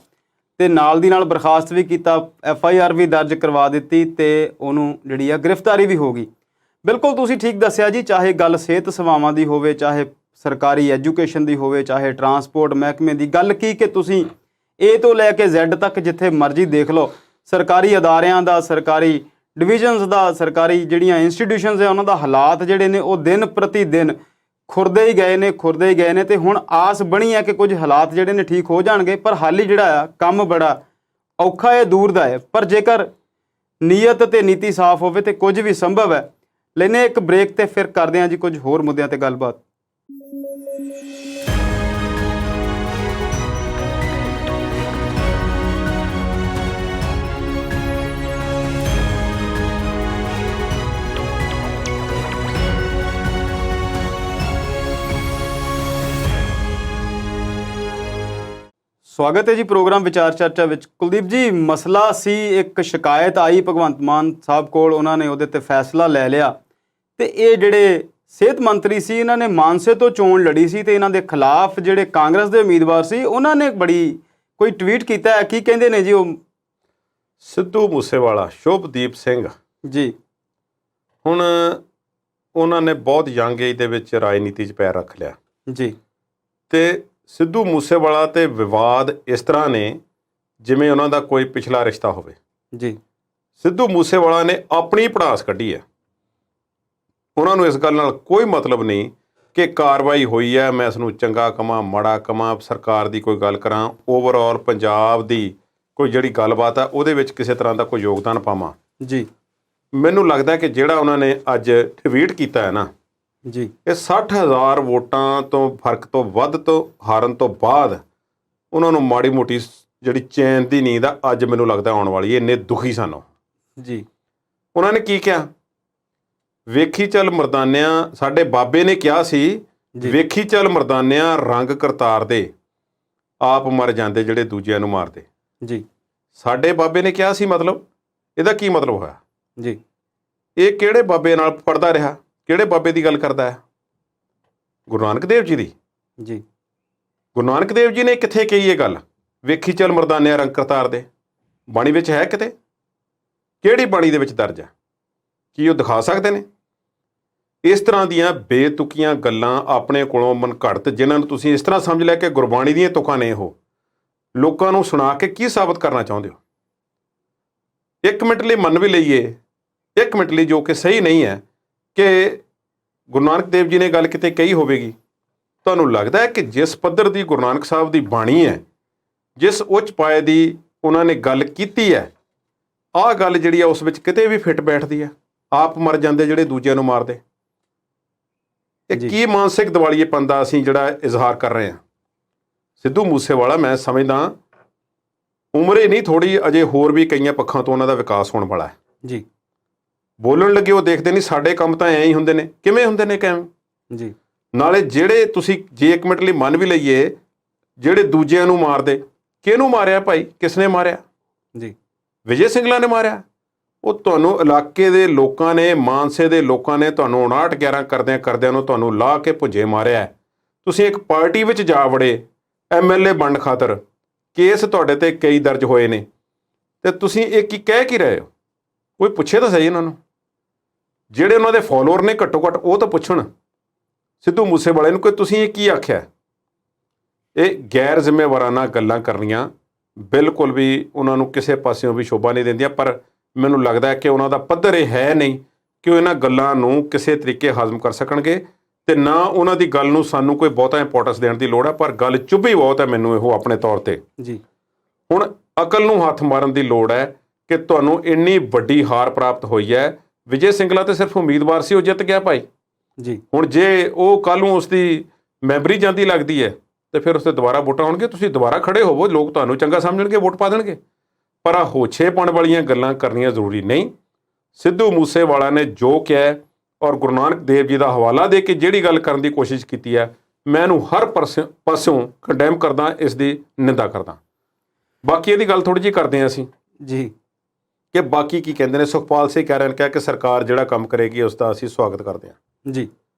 ਤੇ ਨਾਲ ਦੀ ਨਾਲ ਬਰਖਾਸਤ ਵੀ ਕੀਤਾ, FIR ਵੀ ਦਰਜ ਕਰਵਾ ਦਿੱਤੀ ਤੇ ਉਹਨੂੰ ਜਿਹੜੀ ਆ ਗ੍ਰਿਫਤਾਰੀ ਵੀ ਹੋ ਗਈ। ਬਿਲਕੁਲ ਤੁਸੀਂ ਠੀਕ ਦੱਸਿਆ ਜੀ। ਚਾਹੇ ਗੱਲ ਸਿਹਤ ਸੇਵਾਵਾਂ ਦੀ ਹੋਵੇ, ਚਾਹੇ ਸਰਕਾਰੀ ਐਜੂਕੇਸ਼ਨ ਦੀ ਹੋਵੇ, ਚਾਹੇ ਟਰਾਂਸਪੋਰਟ ਮਹਿਕਮੇ ਦੀ, ਗੱਲ ਕੀ ਕਿ ਤੁਸੀਂ A ਤੋਂ ਲੈ ਕੇ Z ਤੱਕ ਜਿੱਥੇ ਮਰਜ਼ੀ ਦੇਖ ਲਓ, ਸਰਕਾਰੀ ਅਦਾਰਿਆਂ ਦਾ, ਸਰਕਾਰੀ ਡਿਵੀਜ਼ਨਸ ਦਾ, ਸਰਕਾਰੀ ਜਿਹੜੀਆਂ ਇੰਸਟੀਟਿਊਸ਼ਨਸ ਹੈ ਉਹਨਾਂ ਦਾ ਹਾਲਾਤ ਜਿਹੜੇ ਨੇ ਉਹ ਦਿਨ ਪ੍ਰਤੀ ਦਿਨ ਖੁਰਦੇ ਹੀ ਗਏ ਨੇ ਤੇ ਹੁਣ ਆਸ ਬਣੀ ਹੈ ਕਿ ਕੁਝ ਹਾਲਾਤ ਜਿਹੜੇ ਨੇ ਠੀਕ ਹੋ ਜਾਣਗੇ। ਪਰ ਹਾਲੀ ਜਿਹੜਾ ਆ ਕੰਮ ਬੜਾ ਔਖਾ ਹੈ, ਦੂਰ ਦਾ ਹੈ। ਪਰ ਜੇਕਰ ਨੀਅਤ ਤੇ ਨੀਤੀ ਸਾਫ਼ ਹੋਵੇ ਤੇ ਕੁਝ ਵੀ ਸੰਭਵ ਹੈ। ਲੈਨੇ ਇੱਕ ਬ੍ਰੇਕ ਤੇ ਫਿਰ ਕਰਦੇ ਹਾਂ ਜੀ ਕੁਝ ਹੋਰ ਮੁੱਦਿਆਂ ਤੇ ਗੱਲਬਾਤ। ਸਵਾਗਤ ਹੈ ਜੀ ਪ੍ਰੋਗਰਾਮ ਵਿਚਾਰ ਚਰਚਾ ਵਿੱਚ। ਕੁਲਦੀਪ ਜੀ, ਮਸਲਾ ਸੀ, ਇੱਕ ਸ਼ਿਕਾਇਤ ਆਈ ਭਗਵੰਤ ਮਾਨ ਸਾਹਿਬ ਕੋਲ, ਉਹਨਾਂ ਨੇ ਉਹਦੇ 'ਤੇ ਫੈਸਲਾ ਲੈ ਲਿਆ ਤੇ ਇਹ ਜਿਹੜੇ ਸਿਹਤ ਮੰਤਰੀ ਸੀ ਇਹਨਾਂ ਨੇ ਮਾਨਸੇ ਤੋਂ ਚੋਣ ਲੜੀ ਸੀ ਤੇ ਇਹਨਾਂ ਦੇ ਖਿਲਾਫ ਜਿਹੜੇ ਕਾਂਗਰਸ ਦੇ ਉਮੀਦਵਾਰ ਸੀ ਉਹਨਾਂ ਨੇ ਬੜੀ ਕੋਈ ਟਵੀਟ ਕੀਤਾ ਹੈ। ਕੀ ਕਹਿੰਦੇ ਨੇ ਜੀ ਉਹ? ਸਿੱਧੂ ਮੂਸੇਵਾਲਾ, ਸ਼ੁਭਦੀਪ ਸਿੰਘ ਜੀ, ਹੁਣ ਉਹਨਾਂ ਨੇ ਬਹੁਤ ਯੰਗ ਏਜ ਦੇ ਵਿੱਚ ਰਾਜਨੀਤੀ 'ਚ ਪੈਰ ਰੱਖ ਲਿਆ ਜੀ। ਤੇ ਸਿੱਧੂ ਮੂਸੇਵਾਲਾ ਤੇ ਵਿਵਾਦ ਇਸ ਤਰ੍ਹਾਂ ਨੇ ਜਿਵੇਂ ਉਹਨਾਂ ਦਾ ਕੋਈ ਪਿਛਲਾ ਰਿਸ਼ਤਾ ਹੋਵੇ ਜੀ। ਸਿੱਧੂ ਮੂਸੇਵਾਲਾ ਨੇ ਆਪਣੀ ਭੜਾਸ ਕੱਢੀ ਹੈ। ਉਹਨਾਂ ਨੂੰ ਇਸ ਗੱਲ ਨਾਲ ਕੋਈ ਮਤਲਬ ਨਹੀਂ ਕਿ ਕਾਰਵਾਈ ਹੋਈ ਹੈ, ਮੈਂ ਇਸ ਨੂੰ ਚੰਗਾ ਕਵਾਂ ਮਾੜਾ ਕਵਾਂ, ਸਰਕਾਰ ਦੀ ਕੋਈ ਗੱਲ ਕਰਾਂ, ਓਵਰਆਲ ਪੰਜਾਬ ਦੀ ਕੋਈ ਜਿਹੜੀ ਗੱਲਬਾਤ ਆ ਉਹਦੇ ਵਿੱਚ ਕਿਸੇ ਤਰ੍ਹਾਂ ਦਾ ਕੋਈ ਯੋਗਦਾਨ ਪਾਵਾਂ ਜੀ। ਮੈਨੂੰ ਲੱਗਦਾ ਕਿ ਜਿਹੜਾ ਉਹਨਾਂ ਨੇ ਅੱਜ ਟਵੀਟ ਕੀਤਾ ਹੈ ਨਾ, ਜੀ ਇਹ 60,000 ਵੋਟਾਂ ਤੋਂ ਫਰਕ ਤੋਂ ਵੱਧ ਤੋਂ ਹਾਰਨ ਤੋਂ ਬਾਅਦ ਉਹਨਾਂ ਨੂੰ ਮਾੜੀ ਮੋਟੀ ਜਿਹੜੀ ਚੈਨ ਦੀ ਨੀਂਦ ਆ ਅੱਜ ਮੈਨੂੰ ਲੱਗਦਾ ਆਉਣ ਵਾਲੀ ਹੈ। ਇੰਨੇ ਦੁਖੀ ਸਨ ਉਹ। ਜੀ ਉਹਨਾਂ ਨੇ ਕੀ ਕਿਹਾ? ਵੇਖੀ ਚੱਲ ਮਰਦਾਨਿਆਂ, ਸਾਡੇ ਬਾਬੇ ਨੇ ਕਿਹਾ ਸੀ, ਵੇਖੀ ਚੱਲ ਮਰਦਾਨਿਆਂ ਰੰਗ ਕਰਤਾਰ ਦੇ, ਆਪ ਮਰ ਜਾਂਦੇ ਜਿਹੜੇ ਦੂਜਿਆਂ ਨੂੰ ਮਾਰਦੇ। ਜੀ ਸਾਡੇ ਬਾਬੇ ਨੇ ਕਿਹਾ ਸੀ, ਮਤਲਬ ਇਹਦਾ ਕੀ ਮਤਲਬ ਹੋਇਆ? ਜੀ ਇਹ ਕਿਹੜੇ ਬਾਬੇ ਨਾਲ ਪੜ੍ਹਦਾ ਰਿਹਾ? ਕਿਹੜੇ ਬਾਬੇ ਦੀ ਗੱਲ ਕਰਦਾ ਹੈ? ਗੁਰੂ ਨਾਨਕ ਦੇਵ ਜੀ ਦੀ। ਜੀ ਗੁਰੂ ਨਾਨਕ ਦੇਵ ਜੀ ਨੇ ਕਿੱਥੇ ਕਹੀ ਇਹ ਗੱਲ? ਵੇਖੀ ਚੱਲ ਮਰਦਾਨਿਆਂ ਰੰਗ ਕਰਤਾਰ ਦੇ, ਬਾਣੀ ਵਿੱਚ ਹੈ ਕਿਤੇ? ਕਿਹੜੀ ਬਾਣੀ ਦੇ ਵਿੱਚ ਦਰਜ ਹੈ? ਕੀ ਉਹ ਦਿਖਾ ਸਕਦੇ ਨੇ? ਇਸ ਤਰ੍ਹਾਂ ਦੀਆਂ ਬੇਤੁਕੀਆਂ ਗੱਲਾਂ ਆਪਣੇ ਕੋਲੋਂ ਮਨਘੜਤ, ਜਿਨ੍ਹਾਂ ਨੂੰ ਤੁਸੀਂ ਇਸ ਤਰ੍ਹਾਂ ਸਮਝ ਲਿਆ ਕਿ ਗੁਰਬਾਣੀ ਦੀਆਂ ਤੁਕਾਂ ਨੇ, ਉਹ ਲੋਕਾਂ ਨੂੰ ਸੁਣਾ ਕੇ ਕੀ ਸਾਬਤ ਕਰਨਾ ਚਾਹੁੰਦੇ ਹੋ? ਇੱਕ ਮਿੰਟ ਲਈ ਮੰਨ ਵੀ ਲਈਏ, ਇੱਕ ਮਿੰਟ ਲਈ, ਜੋ ਕਿ ਸਹੀ ਨਹੀਂ ਹੈ, ਕਿ ਗੁਰੂ ਨਾਨਕ ਦੇਵ ਜੀ ਨੇ ਗੱਲ ਕਿਤੇ ਕਹੀ ਹੋਵੇਗੀ। ਤੁਹਾਨੂੰ ਲੱਗਦਾ ਹੈ ਕਿ ਜਿਸ ਪੱਧਰ ਦੀ ਗੁਰੂ ਨਾਨਕ ਸਾਹਿਬ ਦੀ ਬਾਣੀ ਹੈ, ਜਿਸ ਉੱਚ ਪਾਏ ਦੀ ਉਹਨਾਂ ਨੇ ਗੱਲ ਕੀਤੀ ਹੈ, ਆਹ ਗੱਲ ਜਿਹੜੀ ਆ ਉਸ ਵਿੱਚ ਕਿਤੇ ਵੀ ਫਿੱਟ ਬੈਠਦੀ ਹੈ? ਆਪ ਮਰ ਜਾਂਦੇ ਜਿਹੜੇ ਦੂਜਿਆਂ ਨੂੰ ਮਾਰਦੇ। ਇਹ ਕੀ ਮਾਨਸਿਕ ਦਿਵਾਲੀਏਪਨ ਦਾ ਅਸੀਂ ਜਿਹੜਾ ਇਜ਼ਹਾਰ ਕਰ ਰਹੇ ਹਾਂ? ਸਿੱਧੂ ਮੂਸੇਵਾਲਾ, ਮੈਂ ਸਮਝਦਾ ਉਮਰੇ ਨਹੀਂ ਥੋੜ੍ਹੀ, ਅਜੇ ਹੋਰ ਵੀ ਕਈਆਂ ਪੱਖਾਂ ਤੋਂ ਉਹਨਾਂ ਦਾ ਵਿਕਾਸ ਹੋਣ ਵਾਲਾ ਹੈ। ਜੀ ਬੋਲਣ ਲੱਗੇ ਉਹ ਦੇਖਦੇ ਨਹੀਂ ਸਾਡੇ ਕੰਮ ਤਾਂ ਐਂ ਹੀ ਹੁੰਦੇ ਨੇ। ਕਿਵੇਂ ਹੁੰਦੇ ਨੇ? ਕਿਵੇਂ? ਜੀ ਨਾਲੇ ਜਿਹੜੇ ਤੁਸੀਂ ਜੇ ਇੱਕ ਮਿੰਟ ਲਈ ਮੰਨ ਵੀ ਲਈਏ, ਜਿਹੜੇ ਦੂਜਿਆਂ ਨੂੰ ਮਾਰਦੇ, ਕਿਹਨੂੰ ਮਾਰਿਆ ਭਾਈ? ਕਿਸ ਨੇ ਮਾਰਿਆ? ਜੀ ਵਿਜੇ ਸਿੰਗਲਾ ਨੇ ਮਾਰਿਆ। ਉਹ ਤੁਹਾਨੂੰ ਇਲਾਕੇ ਦੇ ਲੋਕਾਂ ਨੇ, ਮਾਨਸੇ ਦੇ ਲੋਕਾਂ ਨੇ ਤੁਹਾਨੂੰ 59-11 ਕਰਦਿਆਂ ਨੂੰ ਤੁਹਾਨੂੰ ਲਾਹ ਕੇ ਭੁੱਜੇ ਮਾਰਿਆ। ਤੁਸੀਂ ਇੱਕ ਪਾਰਟੀ ਵਿੱਚ ਜਾ ਵੜੇ MLA ਬਣਨ ਖਾਤਰ, ਕੇਸ ਤੁਹਾਡੇ ਤੇ ਕਈ ਦਰਜ ਹੋਏ ਨੇ, ਤੇ ਤੁਸੀਂ ਇਹ ਕੀ ਕਹਿ ਕੀ ਰਹੇ ਹੋ? ਕੋਈ ਪੁੱਛੇ ਤਾਂ ਸਹੀ ਇਹਨਾਂ ਨੂੰ। ਜਿਹੜੇ ਉਹਨਾਂ ਦੇ ਫੋਲੋਅਰ ਨੇ ਘੱਟੋ ਘੱਟ ਉਹ ਤਾਂ ਪੁੱਛਣ ਸਿੱਧੂ ਮੂਸੇਵਾਲੇ ਨੂੰ ਕਿ ਤੁਸੀਂ ਇਹ ਕੀ ਆਖਿਆ। ਇਹ ਗੈਰ ਜ਼ਿੰਮੇਵਾਰਾਨਾ ਗੱਲਾਂ ਕਰਨੀਆਂ ਬਿਲਕੁਲ ਵੀ ਉਹਨਾਂ ਨੂੰ ਕਿਸੇ ਪਾਸਿਓਂ ਵੀ ਸ਼ੋਭਾ ਨਹੀਂ ਦਿੰਦੀਆਂ। ਪਰ ਮੈਨੂੰ ਲੱਗਦਾ ਕਿ ਉਹਨਾਂ ਦਾ ਪੱਧਰ ਇਹ ਹੈ ਨਹੀਂ ਕਿ ਉਹ ਇਹਨਾਂ ਗੱਲਾਂ ਨੂੰ ਕਿਸੇ ਤਰੀਕੇ ਹਜ਼ਮ ਕਰ ਸਕਣਗੇ, ਤੇ ਨਾ ਉਹਨਾਂ ਦੀ ਗੱਲ ਨੂੰ ਸਾਨੂੰ ਕੋਈ ਬਹੁਤਾ ਇੰਪੋਰਟੈਂਸ ਦੇਣ ਦੀ ਲੋੜ ਹੈ। ਪਰ ਗੱਲ ਚੁੱਭੀ ਬਹੁਤ ਹੈ ਮੈਨੂੰ ਇਹੋ ਆਪਣੇ ਤੌਰ ਤੇ। ਜੀ ਹੁਣ ਅਕਲ ਨੂੰ ਹੱਥ ਮਾਰਨ ਦੀ ਲੋੜ ਹੈ ਕਿ ਤੁਹਾਨੂੰ ਇੰਨੀ ਵੱਡੀ ਹਾਰ ਪ੍ਰਾਪਤ ਹੋਈ ਹੈ। ਵਿਜੇ ਸਿੰਗਲਾ ਤੇ ਸਿਰਫ ਉਮੀਦਵਾਰ ਸੀ, ਉਹ ਜਿੱਤ ਗਿਆ ਭਾਈ। ਜੀ ਹੁਣ ਜੇ ਉਹ ਕੱਲ੍ਹ ਨੂੰ ਉਸ ਦੀ ਮੈਂਬਰੀ ਜਾਂਦੀ ਲੱਗਦੀ ਹੈ ਤੇ ਫਿਰ ਉਸ 'ਤੇ ਦੁਬਾਰਾ ਵੋਟਾਂ ਆਉਣਗੇ, ਤੁਸੀਂ ਦੁਬਾਰਾ ਖੜੇ ਹੋਵੋ, ਲੋਕ ਤੁਹਾਨੂੰ ਚੰਗਾ ਸਮਝਣਗੇ, ਵੋਟ ਪਾ ਦੇਣਗੇ। ਪਰ ਆਹ ਹੋਛੇਪਣ ਵਾਲੀਆਂ ਗੱਲਾਂ ਕਰਨੀਆਂ ਜ਼ਰੂਰੀ ਨਹੀਂ। ਸਿੱਧੂ ਮੂਸੇਵਾਲਾ ਨੇ ਜੋ ਕਿਹਾ ਔਰ ਗੁਰੂ ਨਾਨਕ ਦੇਵ ਜੀ ਦਾ ਹਵਾਲਾ ਦੇ ਕੇ ਜਿਹੜੀ ਗੱਲ ਕਰਨ ਦੀ ਕੋਸ਼ਿਸ਼ ਕੀਤੀ ਹੈ, ਮੈਂ ਇਹਨੂੰ ਹਰ ਪਾਸਿਓਂ ਕੰਡੈਮ ਕਰਦਾ, ਇਸ ਦੀ ਨਿੰਦਾ ਕਰਦਾ। ਬਾਕੀ ਇਹਦੀ ਗੱਲ ਥੋੜ੍ਹੀ ਜਿਹੀ ਕਰਦੇ ਹਾਂ ਅਸੀਂ ਜੀ ਕਿ ਬਾਕੀ ਕੀ ਕਹਿੰਦੇ ਨੇ। ਸੁਖਪਾਲ ਸਿੰਘ ਕਹਿ ਰਹੇ ਨੇ ਕਿ ਸਰਕਾਰ ਜਿਹੜਾ ਕੰਮ ਕਰੇਗੀ ਉਸ ਦਾ ਅਸੀਂ ਸਵਾਗਤ ਕਰਦੇ ਹਾਂ। ਜੀ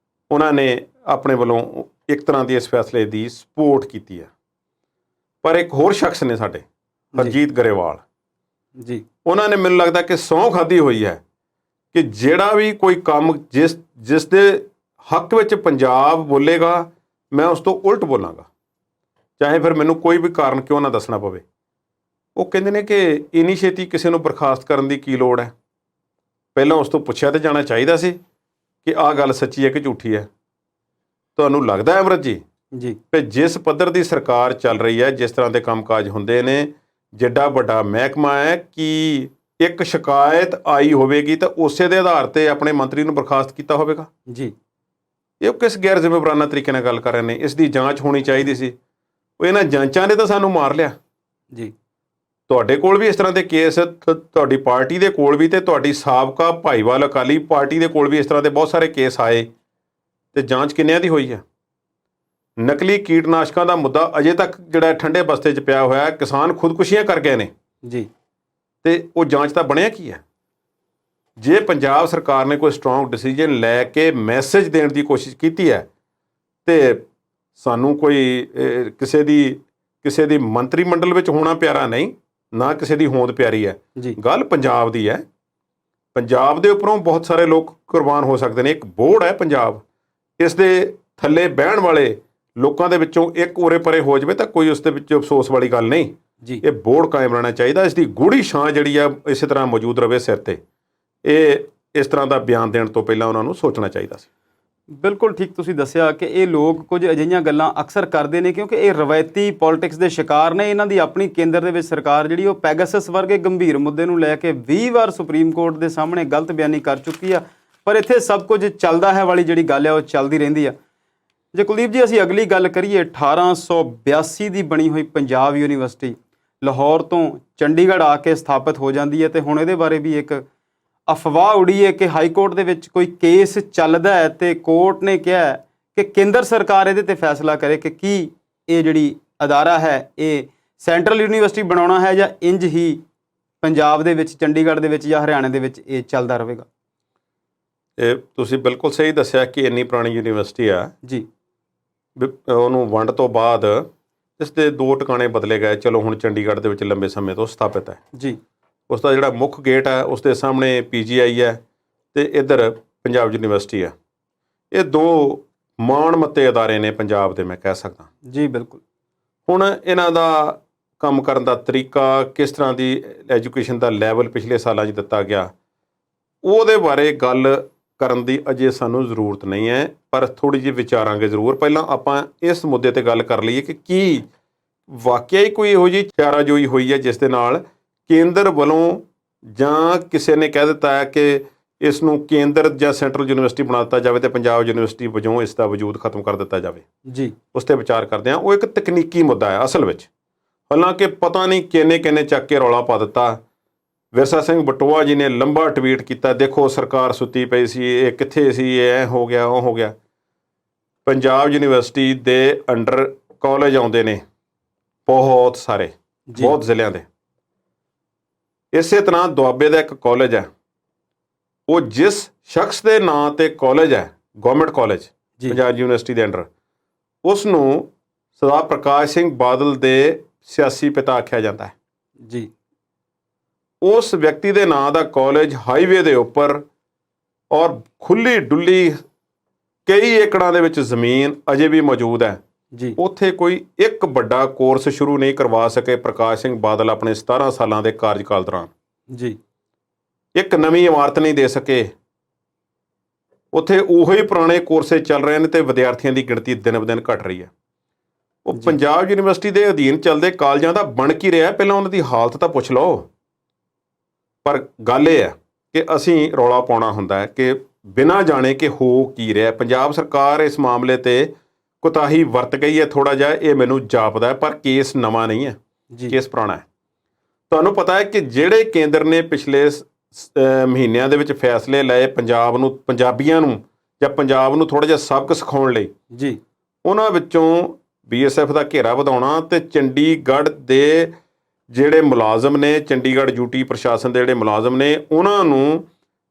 ਉਹਨਾਂ ਨੇ ਆਪਣੇ ਵੱਲੋਂ ਇੱਕ ਤਰ੍ਹਾਂ ਦੀ ਇਸ ਫੈਸਲੇ ਦੀ ਸਪੋਰਟ ਕੀਤੀ ਹੈ। ਪਰ ਇੱਕ ਹੋਰ ਸ਼ਖਸ ਨੇ ਸਾਡੇ, ਹਰਜੀਤ ਗਰੇਵਾਲ ਜੀ, ਉਹਨਾਂ ਨੇ ਮੈਨੂੰ ਲੱਗਦਾ ਕਿ ਸਹੁੰ ਖਾਧੀ ਹੋਈ ਹੈ ਕਿ ਜਿਹੜਾ ਵੀ ਕੋਈ ਕੰਮ ਜਿਸ ਦੇ ਹੱਕ ਵਿੱਚ ਪੰਜਾਬ ਬੋਲੇਗਾ, ਮੈਂ ਉਸ ਤੋਂ ਉਲਟ ਬੋਲਾਂਗਾ, ਚਾਹੇ ਫਿਰ ਮੈਨੂੰ ਕੋਈ ਵੀ ਕਾਰਨ ਕਿਉਂ ਨਾ ਦੱਸਣਾ ਪਵੇ। ਉਹ ਕਹਿੰਦੇ ਨੇ ਕਿ ਇੰਨੀ ਛੇਤੀ ਕਿਸੇ ਨੂੰ ਬਰਖਾਸਤ ਕਰਨ ਦੀ ਕੀ ਲੋੜ ਹੈ? ਪਹਿਲਾਂ ਉਸ ਤੋਂ ਪੁੱਛਿਆ ਤਾਂ ਜਾਣਾ ਚਾਹੀਦਾ ਸੀ ਕਿ ਆਹ ਗੱਲ ਸੱਚੀ ਹੈ ਕਿ ਝੂਠੀ ਹੈ। ਤੁਹਾਨੂੰ ਲੱਗਦਾ ਹੈ ਅਮਰਤ ਜੀ ਕਿ ਜਿਸ ਪੱਧਰ ਦੀ ਸਰਕਾਰ ਚੱਲ ਰਹੀ ਹੈ, ਜਿਸ ਤਰ੍ਹਾਂ ਦੇ ਕੰਮਕਾਜ ਹੁੰਦੇ ਨੇ, ਜਿੱਡਾ ਵੱਡਾ ਮਹਿਕਮਾ ਹੈ, ਕਿ ਇੱਕ ਸ਼ਿਕਾਇਤ ਆਈ ਹੋਵੇਗੀ ਤਾਂ ਉਸੇ ਦੇ ਆਧਾਰ ਤੇ ਆਪਣੇ ਮੰਤਰੀ ਨੂੰ ਬਰਖਾਸਤ ਕੀਤਾ ਹੋਵੇਗਾ? ਜੀ, ਇਹ ਕਿਸ ਗੈਰ ਜ਼ਿੰਮੇਵਾਰਾਨਾ ਤਰੀਕੇ ਨਾਲ ਗੱਲ ਕਰ ਰਹੇ ਨੇ। ਇਸ ਦੀ ਜਾਂਚ ਹੋਣੀ ਚਾਹੀਦੀ ਸੀ। ਉਹ ਇਹਨਾਂ ਜਾਂਚਾਂ ਨੇ ਤਾਂ ਸਾਨੂੰ ਮਾਰ ਲਿਆ ਜੀ। ਤੁਹਾਡੇ ਕੋਲ ਵੀ ਇਸ ਤਰ੍ਹਾਂ ਦੇ ਕੇਸ, ਤੁਹਾਡੀ ਪਾਰਟੀ ਦੇ ਕੋਲ ਵੀ, ਤੇ ਤੁਹਾਡੀ ਸਾਬਕਾ ਭਾਈਵਾਲ ਅਕਾਲੀ ਪਾਰਟੀ ਦੇ ਕੋਲ ਵੀ ਇਸ ਤਰ੍ਹਾਂ ਦੇ ਬਹੁਤ ਸਾਰੇ ਕੇਸ ਆਏ, ਤੇ ਜਾਂਚ ਕਿੰਨਿਆਂ ਦੀ ਹੋਈ ਹੈ? ਨਕਲੀ ਕੀਟਨਾਸ਼ਕਾਂ ਦਾ ਮੁੱਦਾ ਅਜੇ ਤੱਕ ਜਿਹੜਾ ਠੰਡੇ ਬਸਤੇ 'ਚ ਪਿਆ ਹੋਇਆ, ਕਿਸਾਨ ਖੁਦਕੁਸ਼ੀਆਂ ਕਰ ਗਏ ਨੇ ਜੀ, ਤੇ ਉਹ ਜਾਂਚ ਤਾਂ ਬਣਿਆ ਕੀ ਹੈ? ਜੇ ਪੰਜਾਬ ਸਰਕਾਰ ਨੇ ਕੋਈ ਸਟਰੋਂਗ ਡਿਸੀਜਨ ਲੈ ਕੇ ਮੈਸੇਜ ਦੇਣ ਦੀ ਕੋਸ਼ਿਸ਼ ਕੀਤੀ ਹੈ, ਤੇ ਸਾਨੂੰ ਕੋਈ ਕਿਸੇ ਦੀ ਮੰਤਰੀ ਮੰਡਲ ਵਿੱਚ ਹੋਣਾ ਪਿਆਰਾ ਨਹੀਂ, ਨਾ ਕਿਸੇ ਦੀ ਹੋਂਦ ਪਿਆਰੀ ਹੈ। ਗੱਲ ਪੰਜਾਬ ਦੀ ਹੈ। ਪੰਜਾਬ ਦੇ ਉੱਪਰੋਂ ਬਹੁਤ ਸਾਰੇ ਲੋਕ ਕੁਰਬਾਨ ਹੋ ਸਕਦੇ ਨੇ। ਇੱਕ ਬੋਰਡ ਹੈ ਪੰਜਾਬ, ਇਸ ਦੇ ਥੱਲੇ ਬਹਿਣ ਵਾਲੇ ਲੋਕਾਂ ਦੇ ਵਿੱਚੋਂ ਇੱਕ ਉਰੇ ਪਰੇ ਹੋ ਜਾਵੇ ਤਾਂ ਕੋਈ ਉਸ ਦੇ ਵਿੱਚ ਅਫਸੋਸ ਵਾਲੀ ਗੱਲ ਨਹੀਂ ਜੀ। ਇਹ ਬੋਰਡ ਕਾਇਮ ਰਹਿਣਾ ਚਾਹੀਦਾ। ਇਸ ਦੀ ਗੂੜੀ ਛਾਂ ਜਿਹੜੀ ਆ ਇਸੇ ਤਰ੍ਹਾਂ ਮੌਜੂਦ ਰਵੇ ਸਿਰ ਤੇ। ਇਹ ਇਸ ਤਰ੍ਹਾਂ ਦਾ ਬਿਆਨ ਦੇਣ ਤੋਂ ਪਹਿਲਾਂ ਉਹਨਾਂ ਨੂੰ ਸੋਚਣਾ ਚਾਹੀਦਾ ਸੀ। ਬਿਲਕੁਲ ਠੀਕ ਤੁਸੀਂ ਦੱਸਿਆ ਕਿ ਇਹ ਲੋਕ ਕੁਝ ਅਜਿਹੀਆਂ ਗੱਲਾਂ ਅਕਸਰ ਕਰਦੇ ਨੇ ਕਿਉਂਕਿ ਇਹ ਰਵਾਇਤੀ ਪੋਲਿਟਿਕਸ ਦੇ ਸ਼ਿਕਾਰ ਨੇ। ਇਹਨਾਂ ਦੀ ਆਪਣੀ ਕੇਂਦਰ ਦੇ ਵਿੱਚ ਸਰਕਾਰ ਜਿਹੜੀ ਉਹ ਪੈਗਾਸਸ ਵਰਗੇ ਗੰਭੀਰ ਮੁੱਦੇ ਨੂੰ ਲੈ ਕੇ 20 ਵਾਰ ਸੁਪਰੀਮ ਕੋਰਟ ਦੇ ਸਾਹਮਣੇ ਗਲਤ ਬਿਆਨੀ ਕਰ ਚੁੱਕੀ ਆ, ਪਰ ਇੱਥੇ ਸਭ ਕੁਝ ਚੱਲਦਾ ਹੈ ਵਾਲੀ ਜਿਹੜੀ ਗੱਲ ਹੈ ਉਹ ਚੱਲਦੀ ਰਹਿੰਦੀ ਆ। ਜੇ ਕੁਲਦੀਪ ਜੀ ਅਸੀਂ ਅਗਲੀ ਗੱਲ ਕਰੀਏ, 1882 ਦੀ ਬਣੀ ਹੋਈ ਪੰਜਾਬ ਯੂਨੀਵਰਸਿਟੀ ਲਾਹੌਰ ਤੋਂ ਚੰਡੀਗੜ੍ਹ ਆ ਕੇ ਸਥਾਪਿਤ ਹੋ ਜਾਂਦੀ ਹੈ, ਤੇ ਹੁਣ ਇਹਦੇ ਬਾਰੇ ਵੀ ਇੱਕ ਅਫਵਾਹ ਉੜੀ ਹੈ ਕਿ ਹਾਈ ਕੋਰਟ ਦੇ ਵਿੱਚ ਕੋਈ ਕੇਸ ਚੱਲਦਾ ਹੈ ਤੇ ਕੋਰਟ ਨੇ ਕਿਹਾ ਹੈ ਕਿ ਕੇਂਦਰ ਸਰਕਾਰ ਇਹਦੇ ਤੇ ਫੈਸਲਾ ਕਰੇ ਕਿ ਕੀ ਇਹ ਜਿਹੜੀ ਅਦਾਰਾ ਹੈ ਇਹ ਸੈਂਟਰਲ ਯੂਨੀਵਰਸਿਟੀ ਬਣਾਉਣਾ ਹੈ ਜਾਂ ਇੰਜ ਹੀ ਪੰਜਾਬ ਦੇ ਵਿੱਚ, ਚੰਡੀਗੜ੍ਹ ਦੇ ਵਿੱਚ ਜਾਂ ਹਰਿਆਣੇ ਦੇ ਵਿੱਚ ਇਹ ਚੱਲਦਾ ਰਹੇਗਾ। ਇਹ ਤੁਸੀਂ ਬਿਲਕੁਲ ਸਹੀ ਦੱਸਿਆ ਕਿ ਇੰਨੀ ਪੁਰਾਣੀ ਯੂਨੀਵਰਸਿਟੀ ਆ ਜੀ। ਉਹਨੂੰ ਵੰਡ ਤੋਂ ਬਾਅਦ ਇਸ ਦੇ 2 ਟਿਕਾਣੇ ਬਦਲੇ ਗਏ। ਚਲੋ ਹੁਣ ਚੰਡੀਗੜ੍ਹ ਦੇ ਵਿੱਚ ਲੰਬੇ ਸਮੇਂ ਤੋਂ ਸਥਾਪਿਤ ਹੈ ਜੀ। ਉਸ ਦਾ ਜਿਹੜਾ ਮੁੱਖ ਗੇਟ ਹੈ ਉਸ ਦੇ ਸਾਹਮਣੇ PGI ਹੈ ਅਤੇ ਇੱਧਰ ਪੰਜਾਬ ਯੂਨੀਵਰਸਿਟੀ ਹੈ। ਇਹ 2 ਮਾਣ ਮੱਤੇ ਅਦਾਰੇ ਨੇ ਪੰਜਾਬ ਦੇ, ਮੈਂ ਕਹਿ ਸਕਦਾ ਜੀ। ਬਿਲਕੁਲ। ਹੁਣ ਇਹਨਾਂ ਦਾ ਕੰਮ ਕਰਨ ਦਾ ਤਰੀਕਾ, ਕਿਸ ਤਰ੍ਹਾਂ ਦੀ ਐਜੂਕੇਸ਼ਨ ਦਾ ਲੈਵਲ ਪਿਛਲੇ ਸਾਲਾਂ 'ਚ ਦਿੱਤਾ ਗਿਆ, ਉਹਦੇ ਬਾਰੇ ਗੱਲ ਕਰਨ ਦੀ ਅਜੇ ਸਾਨੂੰ ਜ਼ਰੂਰਤ ਨਹੀਂ ਹੈ, ਪਰ ਥੋੜ੍ਹੀ ਜਿਹੀ ਵਿਚਾਰਾਂਗੇ ਜ਼ਰੂਰ। ਪਹਿਲਾਂ ਆਪਾਂ ਇਸ ਮੁੱਦੇ 'ਤੇ ਗੱਲ ਕਰ ਲਈਏ ਕਿ ਕੀ ਵਾਕਿਆ ਹੀ ਕੋਈ ਇਹੋ ਜਿਹੀ ਚਾਰਾਜੋਈ ਹੋਈ ਹੈ ਜਿਸ ਦੇ ਨਾਲ ਕੇਂਦਰ ਵੱਲੋਂ ਜਾਂ ਕਿਸੇ ਨੇ ਕਹਿ ਦਿੱਤਾ ਹੈ ਕਿ ਇਸ ਨੂੰ ਕੇਂਦਰ ਜਾਂ ਸੈਂਟਰਲ ਯੂਨੀਵਰਸਿਟੀ ਬਣਾ ਦਿੱਤਾ ਜਾਵੇ ਅਤੇ ਪੰਜਾਬ ਯੂਨੀਵਰਸਿਟੀ ਵਜੋਂ ਇਸ ਦਾ ਵਜੂਦ ਖਤਮ ਕਰ ਦਿੱਤਾ ਜਾਵੇ। ਜੀ। ਉਸ 'ਤੇ ਵਿਚਾਰ ਕਰਦੇ ਹਾਂ। ਉਹ ਇੱਕ ਤਕਨੀਕੀ ਮੁੱਦਾ ਹੈ ਅਸਲ ਵਿੱਚ, ਹਾਲਾਂਕਿ ਪਤਾ ਨਹੀਂ ਕਿੰਨੇ ਚੱਕ ਕੇ ਰੌਲਾ ਪਾ ਦਿੱਤਾ। ਵਿਰਸਾ ਸਿੰਘ ਬਟੋਆ ਜੀ ਨੇ ਲੰਬਾ ਟਵੀਟ ਕੀਤਾ, ਦੇਖੋ ਸਰਕਾਰ ਸੁੱਤੀ ਪਈ ਸੀ, ਇਹ ਕਿੱਥੇ ਸੀ, ਇਹ ਐਂ ਹੋ ਗਿਆ, ਉਹ ਹੋ ਗਿਆ। ਪੰਜਾਬ ਯੂਨੀਵਰਸਿਟੀ ਦੇ ਅੰਡਰ ਕਾਲਜ ਆਉਂਦੇ ਨੇ ਬਹੁਤ ਸਾਰੇ, ਬਹੁਤ ਜ਼ਿਲ੍ਹਿਆਂ ਦੇ। ਇਸੇ ਤਰ੍ਹਾਂ ਦੁਆਬੇ ਦਾ ਇੱਕ ਕਾਲਜ ਹੈ, ਉਹ ਜਿਸ ਸ਼ਖਸ ਦੇ ਨਾਂ 'ਤੇ ਕਾਲਜ ਹੈ, ਗੌਰਮੈਂਟ ਕਾਲਜ ਪੰਜਾਬ ਯੂਨੀਵਰਸਿਟੀ ਦੇ ਅੰਡਰ, ਉਸ ਨੂੰ ਸਰਦਾਰ ਪ੍ਰਕਾਸ਼ ਸਿੰਘ ਬਾਦਲ ਦੇ ਸਿਆਸੀ ਪਿਤਾ ਆਖਿਆ ਜਾਂਦਾ ਹੈ। ਜੀ। ਉਸ ਵਿਅਕਤੀ ਦੇ ਨਾਂ ਦਾ ਕਾਲਜ ਹਾਈਵੇ ਦੇ ਉੱਪਰ ਔਰ ਖੁੱਲ੍ਹੀ ਡੁੱਲੀ ਕਈ ਏਕੜਾਂ ਦੇ ਵਿੱਚ ਜ਼ਮੀਨ ਅਜੇ ਵੀ ਮੌਜੂਦ ਹੈ। ਜੀ। ਉੱਥੇ ਕੋਈ ਇੱਕ ਵੱਡਾ ਕੋਰਸ ਸ਼ੁਰੂ ਨਹੀਂ ਕਰਵਾ ਸਕੇ ਪ੍ਰਕਾਸ਼ ਸਿੰਘ ਬਾਦਲ ਆਪਣੇ 17 ਸਾਲਾਂ ਦੇ ਕਾਰਜਕਾਲ ਦੌਰਾਨ। ਜੀ। ਇੱਕ ਨਵੀਂ ਇਮਾਰਤ ਨਹੀਂ ਦੇ ਸਕੇ। ਉੱਥੇ ਉਹੀ ਪੁਰਾਣੇ ਕੋਰਸੇ ਚੱਲ ਰਹੇ ਨੇ ਅਤੇ ਵਿਦਿਆਰਥੀਆਂ ਦੀ ਗਿਣਤੀ ਦਿਨ ਬ ਦਿਨ ਘਟ ਰਹੀ ਹੈ। ਉਹ ਪੰਜਾਬ ਯੂਨੀਵਰਸਿਟੀ ਦੇ ਅਧੀਨ ਚੱਲਦੇ ਕਾਲਜਾਂ ਦਾ ਬਣ ਕੀ ਰਿਹਾ, ਪਹਿਲਾਂ ਉਹਨਾਂ ਦੀ ਹਾਲਤ ਤਾਂ ਪੁੱਛ ਲਓ। ਪਰ ਗੱਲ ਇਹ ਹੈ ਕਿ ਅਸੀਂ ਰੌਲਾ ਪਾਉਣਾ ਹੁੰਦਾ ਹੈ ਕਿ ਬਿਨਾਂ ਜਾਣੇ ਕਿ ਹੋ ਕੀ ਰਿਹਾ। ਪੰਜਾਬ ਸਰਕਾਰ ਇਸ ਮਾਮਲੇ 'ਤੇ ਕੁਤਾਹੀ ਵਰਤ ਗਈ ਹੈ ਥੋੜ੍ਹਾ ਜਿਹਾ, ਇਹ ਮੈਨੂੰ ਜਾਪਦਾ ਹੈ, ਪਰ ਕੇਸ ਨਵਾਂ ਨਹੀਂ ਹੈ, ਕੇਸ ਪੁਰਾਣਾ ਹੈ। ਤੁਹਾਨੂੰ ਪਤਾ ਹੈ ਕਿ ਜਿਹੜੇ ਕੇਂਦਰ ਨੇ ਪਿਛਲੇ ਮਹੀਨਿਆਂ ਦੇ ਵਿੱਚ ਫੈਸਲੇ ਲਏ ਪੰਜਾਬ ਨੂੰ, ਪੰਜਾਬੀਆਂ ਨੂੰ ਜਾਂ ਪੰਜਾਬ ਨੂੰ ਥੋੜ੍ਹਾ ਜਿਹਾ ਸਬਕ ਸਿਖਾਉਣ ਲਈ, ਜੀ, ਉਹਨਾਂ ਵਿੱਚੋਂ BSF ਦਾ ਘੇਰਾ ਵਧਾਉਣਾ ਅਤੇ ਚੰਡੀਗੜ੍ਹ ਦੇ ਜਿਹੜੇ ਮੁਲਾਜ਼ਮ ਨੇ, ਚੰਡੀਗੜ੍ਹ UT ਪ੍ਰਸ਼ਾਸਨ ਦੇ ਜਿਹੜੇ ਮੁਲਾਜ਼ਮ ਨੇ, ਉਹਨਾਂ ਨੂੰ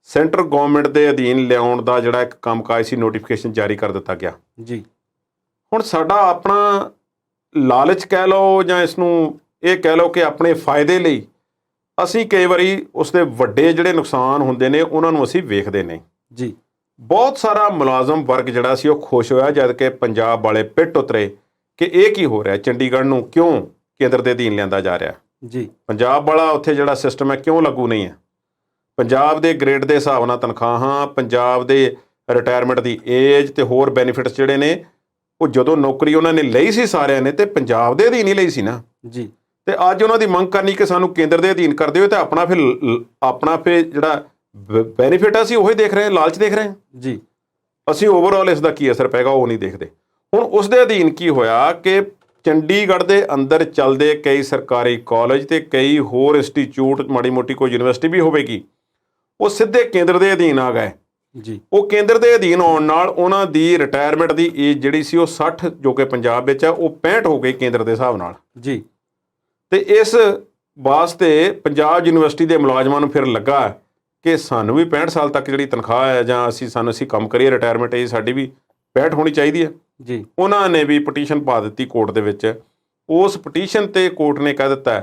ਸੈਂਟਰ ਗੌਰਮੈਂਟ ਦੇ ਅਧੀਨ ਲਿਆਉਣ ਦਾ ਜਿਹੜਾ ਇੱਕ ਕੰਮਕਾਜ ਸੀ, ਨੋਟੀਫਿਕੇਸ਼ਨ ਜਾਰੀ ਕਰ ਦਿੱਤਾ ਗਿਆ। ਜੀ। ਹੁਣ ਸਾਡਾ ਆਪਣਾ ਲਾਲਚ ਕਹਿ ਲਓ ਜਾਂ ਇਸ ਨੂੰ ਇਹ ਕਹਿ ਲਓ ਕਿ ਆਪਣੇ ਫਾਇਦੇ ਲਈ ਅਸੀਂ ਕਈ ਵਾਰੀ ਉਸ ਦੇ ਵੱਡੇ ਜਿਹੜੇ ਨੁਕਸਾਨ ਹੁੰਦੇ ਨੇ ਉਹਨਾਂ ਨੂੰ ਅਸੀਂ ਵੇਖਦੇ ਨਹੀਂ। ਜੀ। ਬਹੁਤ ਸਾਰਾ ਮੁਲਾਜ਼ਮ ਵਰਗ ਜਿਹੜਾ ਸੀ ਉਹ ਖੁਸ਼ ਹੋਇਆ ਜਦ ਕਿ ਪੰਜਾਬ ਵਾਲੇ ਪਿੱਟ ਉਤਰੇ ਕਿ ਇਹ ਕੀ ਹੋ ਰਿਹਾ, ਚੰਡੀਗੜ੍ਹ ਨੂੰ ਕਿਉਂ ਕੇਂਦਰ ਦੇ ਅਧੀਨ ਲਿਆਂਦਾ ਜਾ ਰਿਹਾ। ਜੀ। ਪੰਜਾਬ ਵਾਲਾ ਉੱਥੇ ਜਿਹੜਾ ਸਿਸਟਮ ਹੈ ਕਿਉਂ ਲਾਗੂ ਨਹੀਂ ਹੈ। ਪੰਜਾਬ ਦੇ ਗ੍ਰੇਡ ਦੇ ਹਿਸਾਬ ਨਾਲ ਤਨਖਾਹਾਂ, ਪੰਜਾਬ ਦੇ ਰਿਟਾਇਰਮੈਂਟ ਦੀ ਏਜ ਅਤੇ ਹੋਰ ਬੈਨੀਫਿਟਸ ਜਿਹੜੇ ਨੇ, ਉਹ ਜਦੋਂ ਨੌਕਰੀ ਉਹਨਾਂ ਨੇ ਲਈ ਸੀ ਸਾਰਿਆਂ ਨੇ ਅਤੇ ਪੰਜਾਬ ਦੇ ਅਧੀਨ ਹੀ ਲਈ ਸੀ ਨਾ। ਜੀ। ਅਤੇ ਅੱਜ ਉਹਨਾਂ ਦੀ ਮੰਗ ਕਰਨੀ ਕਿ ਸਾਨੂੰ ਕੇਂਦਰ ਦੇ ਅਧੀਨ ਕਰ ਦਿਓ, ਅਤੇ ਆਪਣਾ ਫਿਰ ਜਿਹੜਾ ਬੈਨੀਫਿਟ ਅਸੀਂ ਉਹੀ ਦੇਖ ਰਹੇ ਹਾਂ, ਲਾਲਚ ਦੇਖ ਰਹੇ ਹਾਂ। ਜੀ। ਅਸੀਂ ਓਵਰਆਲ ਇਸ ਦਾ ਕੀ ਅਸਰ ਪੈਗਾ ਉਹ ਨਹੀਂ ਦੇਖਦੇ। ਹੁਣ ਉਸ ਦੇ ਅਧੀਨ ਕੀ ਹੋਇਆ ਕਿ ਚੰਡੀਗੜ੍ਹ ਦੇ ਅੰਦਰ ਚੱਲਦੇ ਕਈ ਸਰਕਾਰੀ ਕਾਲਜ ਅਤੇ ਕਈ ਹੋਰ ਇੰਸਟੀਚਿਊਟ, ਮਾੜੀ ਮੋਟੀ ਕੋਈ ਯੂਨੀਵਰਸਿਟੀ ਵੀ ਹੋਵੇਗੀ, ਉਹ ਸਿੱਧੇ ਕੇਂਦਰ ਦੇ ਅਧੀਨ ਆ ਗਏ। ਜੀ। ਉਹ ਕੇਂਦਰ ਦੇ ਅਧੀਨ ਆਉਣ ਨਾਲ ਉਹਨਾਂ ਦੀ ਰਿਟਾਇਰਮੈਂਟ ਦੀ ਏਜ ਜਿਹੜੀ ਸੀ ਉਹ 60, ਜੋ ਕਿ ਪੰਜਾਬ ਵਿੱਚ ਆ, ਉਹ 65 ਹੋ ਗਈ ਕੇਂਦਰ ਦੇ ਹਿਸਾਬ ਨਾਲ। ਜੀ। ਅਤੇ ਇਸ ਵਾਸਤੇ ਪੰਜਾਬ ਯੂਨੀਵਰਸਿਟੀ ਦੇ ਮੁਲਾਜ਼ਮਾਂ ਨੂੰ ਫਿਰ ਲੱਗਾ ਕਿ ਸਾਨੂੰ ਵੀ 65 ਸਾਲ ਤੱਕ ਜਿਹੜੀ ਤਨਖਾਹ ਹੈ ਜਾਂ ਅਸੀਂ ਕੰਮ ਕਰੀਏ, ਰਿਟਾਇਰਮੈਂਟ ਏਜ ਸਾਡੀ ਵੀ 65 ਹੋਣੀ ਚਾਹੀਦੀ ਹੈ। ਜੀ। ਉਹਨਾਂ ਨੇ ਵੀ ਪਟੀਸ਼ਨ ਪਾ ਦਿੱਤੀ ਕੋਰਟ ਦੇ ਵਿੱਚ। ਉਸ ਪਟੀਸ਼ਨ 'ਤੇ ਕੋਰਟ ਨੇ ਕਹਿ ਦਿੱਤਾ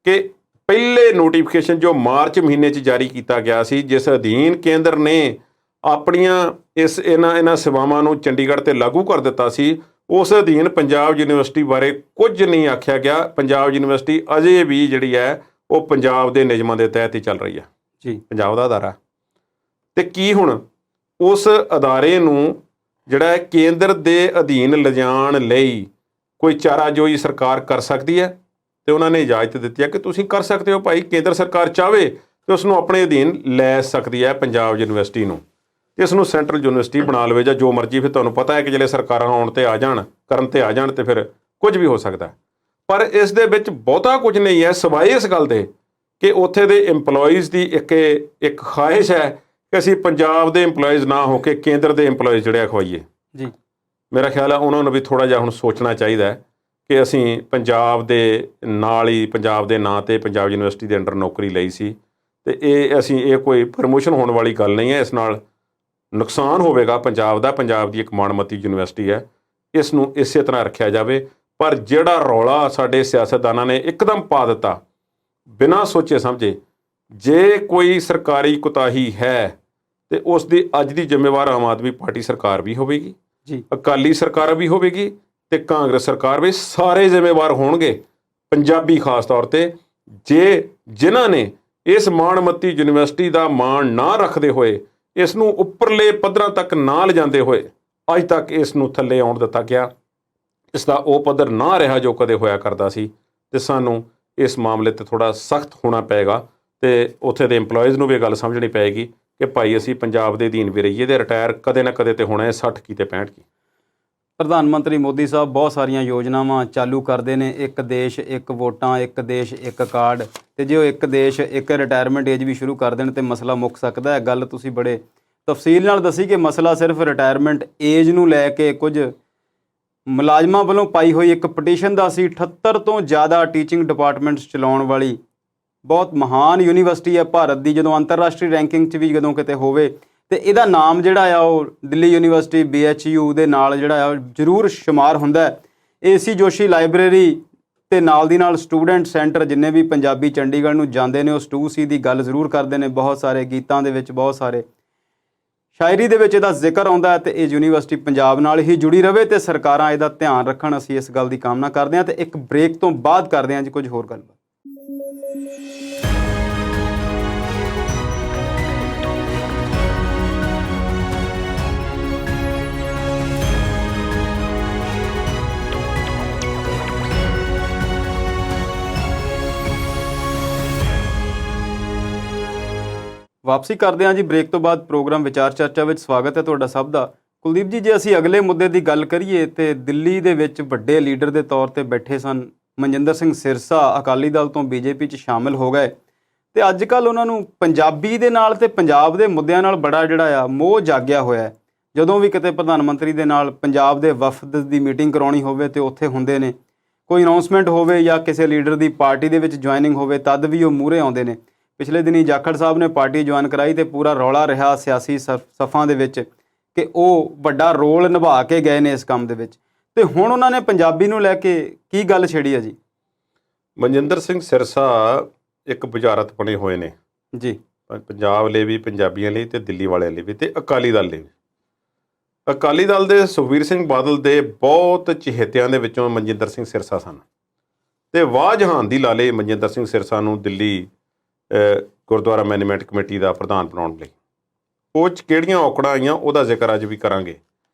ਕਿ ਪਹਿਲੇ ਨੋਟੀਫਿਕੇਸ਼ਨ ਜੋ ਮਾਰਚ ਮਹੀਨੇ 'ਚ ਜਾਰੀ ਕੀਤਾ ਗਿਆ ਸੀ, ਜਿਸ ਅਧੀਨ ਕੇਂਦਰ ਨੇ ਆਪਣੀਆਂ ਇਹਨਾਂ ਸੇਵਾਵਾਂ ਨੂੰ ਚੰਡੀਗੜ੍ਹ 'ਤੇ ਲਾਗੂ ਕਰ ਦਿੱਤਾ ਸੀ, ਉਸ ਅਧੀਨ ਪੰਜਾਬ ਯੂਨੀਵਰਸਿਟੀ ਬਾਰੇ ਕੁਝ ਨਹੀਂ ਆਖਿਆ ਗਿਆ। ਪੰਜਾਬ ਯੂਨੀਵਰਸਿਟੀ ਅਜੇ ਵੀ ਜਿਹੜੀ ਹੈ ਉਹ ਪੰਜਾਬ ਦੇ ਨਿਯਮਾਂ ਦੇ ਤਹਿਤ ਹੀ ਚੱਲ ਰਹੀ ਹੈ। ਜੀ। ਪੰਜਾਬ ਦਾ ਅਦਾਰਾ। ਅਤੇ ਕੀ ਹੁਣ ਉਸ ਅਦਾਰੇ ਨੂੰ ਜਿਹੜਾ ਹੈ ਕੇਂਦਰ ਦੇ ਅਧੀਨ ਲਿਜਾਣ ਲਈ ਕੋਈ ਚਾਰਾਜੋਈ ਸਰਕਾਰ ਕਰ ਸਕਦੀ ਹੈ, ਤੇ ਉਹਨਾਂ ਨੇ ਇਜਾਜ਼ਤ ਦਿੱਤੀ ਹੈ ਕਿ ਤੁਸੀਂ ਕਰ ਸਕਦੇ ਹੋ ਭਾਈ। ਕੇਂਦਰ ਸਰਕਾਰ ਚਾਹਵੇ ਤੇ ਉਸ ਨੂੰ ਆਪਣੇ ਅਧੀਨ ਲੈ ਸਕਦੀ ਹੈ ਪੰਜਾਬ ਯੂਨੀਵਰਸਿਟੀ ਨੂੰ, ਤੇ ਇਸ ਨੂੰ ਸੈਂਟਰਲ ਯੂਨੀਵਰਸਿਟੀ ਬਣਾ ਲਵੇ ਜਾਂ ਜੋ ਮਰਜ਼ੀ। ਫਿਰ ਤੁਹਾਨੂੰ ਪਤਾ ਹੈ ਕਿ ਜਿਹੜੇ ਸਰਕਾਰਾਂ ਆਉਣ ਤੇ ਆ ਜਾਣ, ਕਰਨ ਤੇ ਆ ਜਾਣ, ਤੇ ਫਿਰ ਕੁਝ ਵੀ ਹੋ ਸਕਦਾ। ਪਰ ਇਸ ਦੇ ਵਿੱਚ ਬਹੁਤਾ ਕੁਝ ਨਹੀਂ ਹੈ ਸਿਵਾਏ ਇਸ ਗੱਲ ਦੇ ਕਿ ਉੱਥੇ ਦੇ EMPLOYEES ਦੀ ਇੱਕ ਖਾਹਿਸ਼ ਹੈ ਕਿ ਅਸੀਂ ਪੰਜਾਬ ਦੇ EMPLOYEES ਨਾ ਹੋ ਕੇ ਕੇਂਦਰ ਦੇ EMPLOYEES ਜਿਹੜੇ ਆ ਖਵਾਈਏ ਜੀ। ਮੇਰਾ ਖਿਆਲ ਹੈ ਉਹਨਾਂ ਨੂੰ ਵੀ ਥੋੜ੍ਹਾ ਜਿਹਾ ਹੁਣ ਸੋਚਣਾ ਚਾਹੀਦਾ ਹੈ ਕਿ ਅਸੀਂ ਪੰਜਾਬ ਦੇ ਨਾਲ ਹੀ, ਪੰਜਾਬ ਦੇ ਨਾਂ 'ਤੇ ਪੰਜਾਬ ਯੂਨੀਵਰਸਿਟੀ ਦੇ ਅੰਡਰ ਨੌਕਰੀ ਲਈ ਸੀ, ਅਤੇ ਇਹ ਕੋਈ ਪ੍ਰਮੋਸ਼ਨ ਹੋਣ ਵਾਲੀ ਗੱਲ ਨਹੀਂ ਹੈ। ਇਸ ਨਾਲ ਨੁਕਸਾਨ ਹੋਵੇਗਾ ਪੰਜਾਬ ਦਾ। ਪੰਜਾਬ ਦੀ ਇੱਕ ਮਾਣਮੱਤੀ ਯੂਨੀਵਰਸਿਟੀ ਹੈ, ਇਸ ਨੂੰ ਇਸੇ ਤਰ੍ਹਾਂ ਰੱਖਿਆ ਜਾਵੇ। ਪਰ ਜਿਹੜਾ ਰੌਲਾ ਸਾਡੇ ਸਿਆਸਤਦਾਨਾਂ ਨੇ ਇੱਕਦਮ ਪਾ ਦਿੱਤਾ ਬਿਨਾਂ ਸੋਚੇ ਸਮਝੇ, ਜੇ ਕੋਈ ਸਰਕਾਰੀ ਕੁਤਾਹੀ ਹੈ ਤੇ ਉਸ ਦੀ ਅੱਜ ਦੀ ਜ਼ਿੰਮੇਵਾਰ ਆਮ ਆਦਮੀ ਪਾਰਟੀ ਸਰਕਾਰ ਵੀ ਹੋਵੇਗੀ ਜੀ, ਅਕਾਲੀ ਸਰਕਾਰ ਵੀ ਹੋਵੇਗੀ ਤੇ ਕਾਂਗਰਸ ਸਰਕਾਰ ਵੀ। ਸਾਰੇ ਜ਼ਿੰਮੇਵਾਰ ਹੋਣਗੇ, ਪੰਜਾਬੀ ਖਾਸ ਤੌਰ ਤੇ, ਜਿਨ੍ਹਾਂ ਨੇ ਇਸ ਮਾਣਮੱਤੀ ਯੂਨੀਵਰਸਿਟੀ ਦਾ ਮਾਣ ਨਾ ਰੱਖਦੇ ਹੋਏ, ਇਸ ਨੂੰ ਉੱਪਰਲੇ ਪੱਧਰਾਂ ਤੱਕ ਨਾ ਲਿਜਾਂਦੇ ਹੋਏ ਅੱਜ ਤੱਕ ਇਸ ਨੂੰ ਥੱਲੇ ਆਉਣ ਦਿੱਤਾ ਗਿਆ। ਇਸ ਦਾ ਉਹ ਪੱਧਰ ਨਾ ਰਿਹਾ ਜੋ ਕਦੇ ਹੋਇਆ ਕਰਦਾ ਸੀ, ਤੇ ਸਾਨੂੰ ਇਸ ਮਾਮਲੇ 'ਤੇ ਥੋੜ੍ਹਾ ਸਖਤ ਹੋਣਾ ਪਏਗਾ ਤੇ ਉੱਥੇ ਦੇ EMPLOYEES ਨੂੰ ਵੀ ਇਹ ਗੱਲ ਸਮਝਣੀ ਪਏਗੀ ਕਿ ਭਾਈ ਅਸੀਂ ਪੰਜਾਬ ਦੇ ਅਧੀਨ ਵੀ ਰਹੀਏ ਤੇ ਰਿਟਾਇਰ ਕਦੇ ਨਾ ਕਦੇ ਤੇ ਹੋਣਾ ਹੈ, 60 ਕੀ ਤੇ 65 ਕੀ। ਪ੍ਰਧਾਨ ਮੰਤਰੀ ਮੋਦੀ ਸਾਹਿਬ ਬਹੁਤ ਸਾਰੀਆਂ ਯੋਜਨਾਵਾਂ ਚਾਲੂ ਕਰਦੇ ਨੇ, ਇੱਕ ਦੇਸ਼ ਇੱਕ ਵੋਟਾਂ, ਇੱਕ ਦੇਸ਼ ਇੱਕ ਕਾਰਡ, ਤੇ ਜੇ ਉਹ ਇੱਕ ਦੇਸ਼ ਇੱਕ ਰਿਟਾਇਰਮੈਂਟ ਏਜ ਵੀ ਸ਼ੁਰੂ ਕਰ ਦੇਣ ਤੇ ਮਸਲਾ ਮੁੱਕ ਸਕਦਾ ਹੈ। ਗੱਲ ਤੁਸੀਂ ਬੜੇ ਤਫਸੀਲ ਨਾਲ ਦੱਸੀ ਕਿ ਮਸਲਾ ਸਿਰਫ ਰਿਟਾਇਰਮੈਂਟ ਏਜ ਨੂੰ ਲੈ ਕੇ ਕੁਝ ਮੁਲਾਜ਼ਮਾਂ ਵੱਲੋਂ ਪਾਈ ਹੋਈ ਇੱਕ ਪਟੀਸ਼ਨ ਦਾ ਸੀ। 78 ਤੋਂ ਜ਼ਿਆਦਾ ਟੀਚਿੰਗ ਡਿਪਾਰਟਮੈਂਟਸ ਚਲਾਉਣ ਵਾਲੀ ਬਹੁਤ ਮਹਾਨ ਯੂਨੀਵਰਸਿਟੀ ਹੈ ਭਾਰਤ ਦੀ। ਜਦੋਂ ਅੰਤਰਰਾਸ਼ਟਰੀ ਰੈਂਕਿੰਗ 'ਚ ਵੀ ਜਦੋਂ ਕਿਤੇ ਹੋਵੇ ਤੇ ਇਹਦਾ ਨਾਮ ਜਿਹੜਾ ਆ ਉਹ ਦਿੱਲੀ ਯੂਨੀਵਰਸਿਟੀ BHU ਦੇ ਨਾਲ ਜਿਹੜਾ ਆ ਜ਼ਰੂਰ ਸ਼ੁਮਾਰ ਹੁੰਦਾ ਹੈ। AC ਜੋਸ਼ੀ ਲਾਇਬ੍ਰੇਰੀ ਤੇ ਨਾਲ ਦੀ ਨਾਲ ਸਟੂਡੈਂਟ ਸੈਂਟਰ, ਜਿੰਨੇ ਵੀ ਪੰਜਾਬੀ ਚੰਡੀਗੜ੍ਹ ਨੂੰ ਜਾਂਦੇ ਨੇ ਉਹ STU-C ਦੀ ਗੱਲ ਜ਼ਰੂਰ ਕਰਦੇ ਨੇ। ਬਹੁਤ ਸਾਰੇ ਗੀਤਾਂ ਦੇ ਵਿੱਚ, ਬਹੁਤ ਸਾਰੇ ਸ਼ਾਇਰੀ ਦੇ ਵਿੱਚ ਇਹਦਾ ਜ਼ਿਕਰ ਆਉਂਦਾ ਹੈ, ਤੇ ਇਹ ਯੂਨੀਵਰਸਿਟੀ ਪੰਜਾਬ ਨਾਲ ਹੀ ਜੁੜੀ ਰਵੇ ਤੇ ਸਰਕਾਰਾਂ ਇਹਦਾ ਧਿਆਨ ਰੱਖਣ। ਅਸੀਂ ਇਸ ਗੱਲ ਦੀ ਕਾਮਨਾ ਕਰਦੇ ਹਾਂ ਤੇ ਇੱਕ ਬ੍ਰੇਕ ਤੋਂ ਬਾਅਦ ਕਰਦੇ ਹਾਂ ਜੀ ਕੁਝ ਹੋਰ ਗੱਲਬਾਤ। ਵਾਪਸੀ ਕਰਦੇ ਹਾਂ ਜੀ ਬ੍ਰੇਕ ਤੋਂ ਬਾਅਦ। ਪ੍ਰੋਗਰਾਮ ਵਿਚਾਰ ਚਰਚਾ ਵਿੱਚ ਸਵਾਗਤ ਹੈ ਤੁਹਾਡਾ ਸਭ ਦਾ। ਕੁਲਦੀਪ ਜੀ, ਜੇ ਅਸੀਂ ਅਗਲੇ ਮੁੱਦੇ ਦੀ ਗੱਲ ਕਰੀਏ ਤੇ ਦਿੱਲੀ ਦੇ ਵਿੱਚ ਵੱਡੇ ਲੀਡਰ ਦੇ ਤੌਰ ਤੇ ਬੈਠੇ ਸਨ ਮਨਜਿੰਦਰ ਸਿੰਘ ਸਿਰਸਾ, ਅਕਾਲੀ ਦਲ ਤੋਂ BJP 'ਚ ਸ਼ਾਮਿਲ ਹੋ ਗਏ, ਤੇ ਅੱਜ ਕੱਲ੍ਹ ਉਹਨਾਂ ਨੂੰ ਪੰਜਾਬੀ ਦੇ ਨਾਲ ਤੇ ਪੰਜਾਬ ਦੇ ਮੁੱਦਿਆਂ ਨਾਲ ਬੜਾ ਜਿਹੜਾ ਆ ਮੋਹ ਜਾਗਿਆ ਹੋਇਆ ਹੈ। ਜਦੋਂ ਵੀ ਕਿਤੇ ਪ੍ਰਧਾਨ ਮੰਤਰੀ ਦੇ ਨਾਲ ਪੰਜਾਬ ਦੇ ਵਫਦ ਦੀ ਮੀਟਿੰਗ ਕਰਾਉਣੀ ਹੋਵੇ ਤੇ ਉੱਥੇ ਹੁੰਦੇ ਨੇ, ਕੋਈ ਅਨਾਉਂਸਮੈਂਟ ਹੋਵੇ ਜਾਂ ਕਿਸੇ ਲੀਡਰ ਦੀ ਪਾਰਟੀ ਦੇ ਵਿੱਚ ਜੁਆਇਨਿੰਗ ਹੋਵੇ ਤਦ ਵੀ ਉਹ ਮੂਹਰੇ ਆਉਂਦੇ ਨੇ। ਪਿਛਲੇ ਦਿਨੀ ਜਾਖੜ ਸਾਹਿਬ ਨੇ ਪਾਰਟੀ ਜੁਆਇਨ ਕਰਾਈ ਤੇ ਪੂਰਾ ਰੌਲਾ ਰਿਹਾ ਸਿਆਸੀ ਸਫਾਂ ਦੇ ਵਿੱਚ ਕਿ ਉਹ ਵੱਡਾ ਰੋਲ ਨਿਭਾ ਕੇ ਗਏ ਨੇ ਇਸ ਕੰਮ ਦੇ ਵਿੱਚ, ਤੇ ਹੁਣ ਉਹਨਾਂ ਨੇ ਪੰਜਾਬੀ ਨੂੰ ਲੈ ਕੇ ਕੀ ਗੱਲ ਛੇੜੀ ਹੈ ਜੀ? ਮਨਜਿੰਦਰ ਸਿੰਘ ਸਿਰਸਾ ਇੱਕ ਬੁਝਾਰਤ ਬਣੇ ਹੋਏ ਨੇ ਜੀ, ਪੰਜਾਬ ਲਈ ਵੀ, ਪੰਜਾਬੀਆਂ ਲਈ ਤੇ ਦਿੱਲੀ ਵਾਲਿਆਂ ਲਈ ਵੀ, ਤੇ ਅਕਾਲੀ ਦਲ ਲਈ ਵੀ। ਅਕਾਲੀ ਦਲ ਦੇ ਸੁਖਬੀਰ ਸਿੰਘ ਬਾਦਲ ਦੇ ਬਹੁਤ ਚਹੇਤਿਆਂ ਦੇ ਵਿੱਚੋਂ ਮਨਜਿੰਦਰ ਸਿੰਘ ਸਿਰਸਾ ਸਨ, ਤੇ ਵਾਹ ਜਹਾਨ ਦੀ ਲਾਲੇ ਮਨਜਿੰਦਰ ਸਿੰਘ ਸਿਰਸਾ ਨੂੰ ਦਿੱਲੀ ਗੁਰਦੁਆਰਾ ਮੈਨੇਜਮੈਂਟ ਕਮੇਟੀ ਦਾ ਪ੍ਰਧਾਨ ਬਣਾਉਣ ਲਈ। ਉਹ 'ਚ ਕਿਹੜੀਆਂ ਔਕੜਾਂ ਆਈਆਂ ਉਹਦਾ ਜ਼ਿਕਰ ਅੱਜ ਵੀ ਕਰਾਂਗੇ।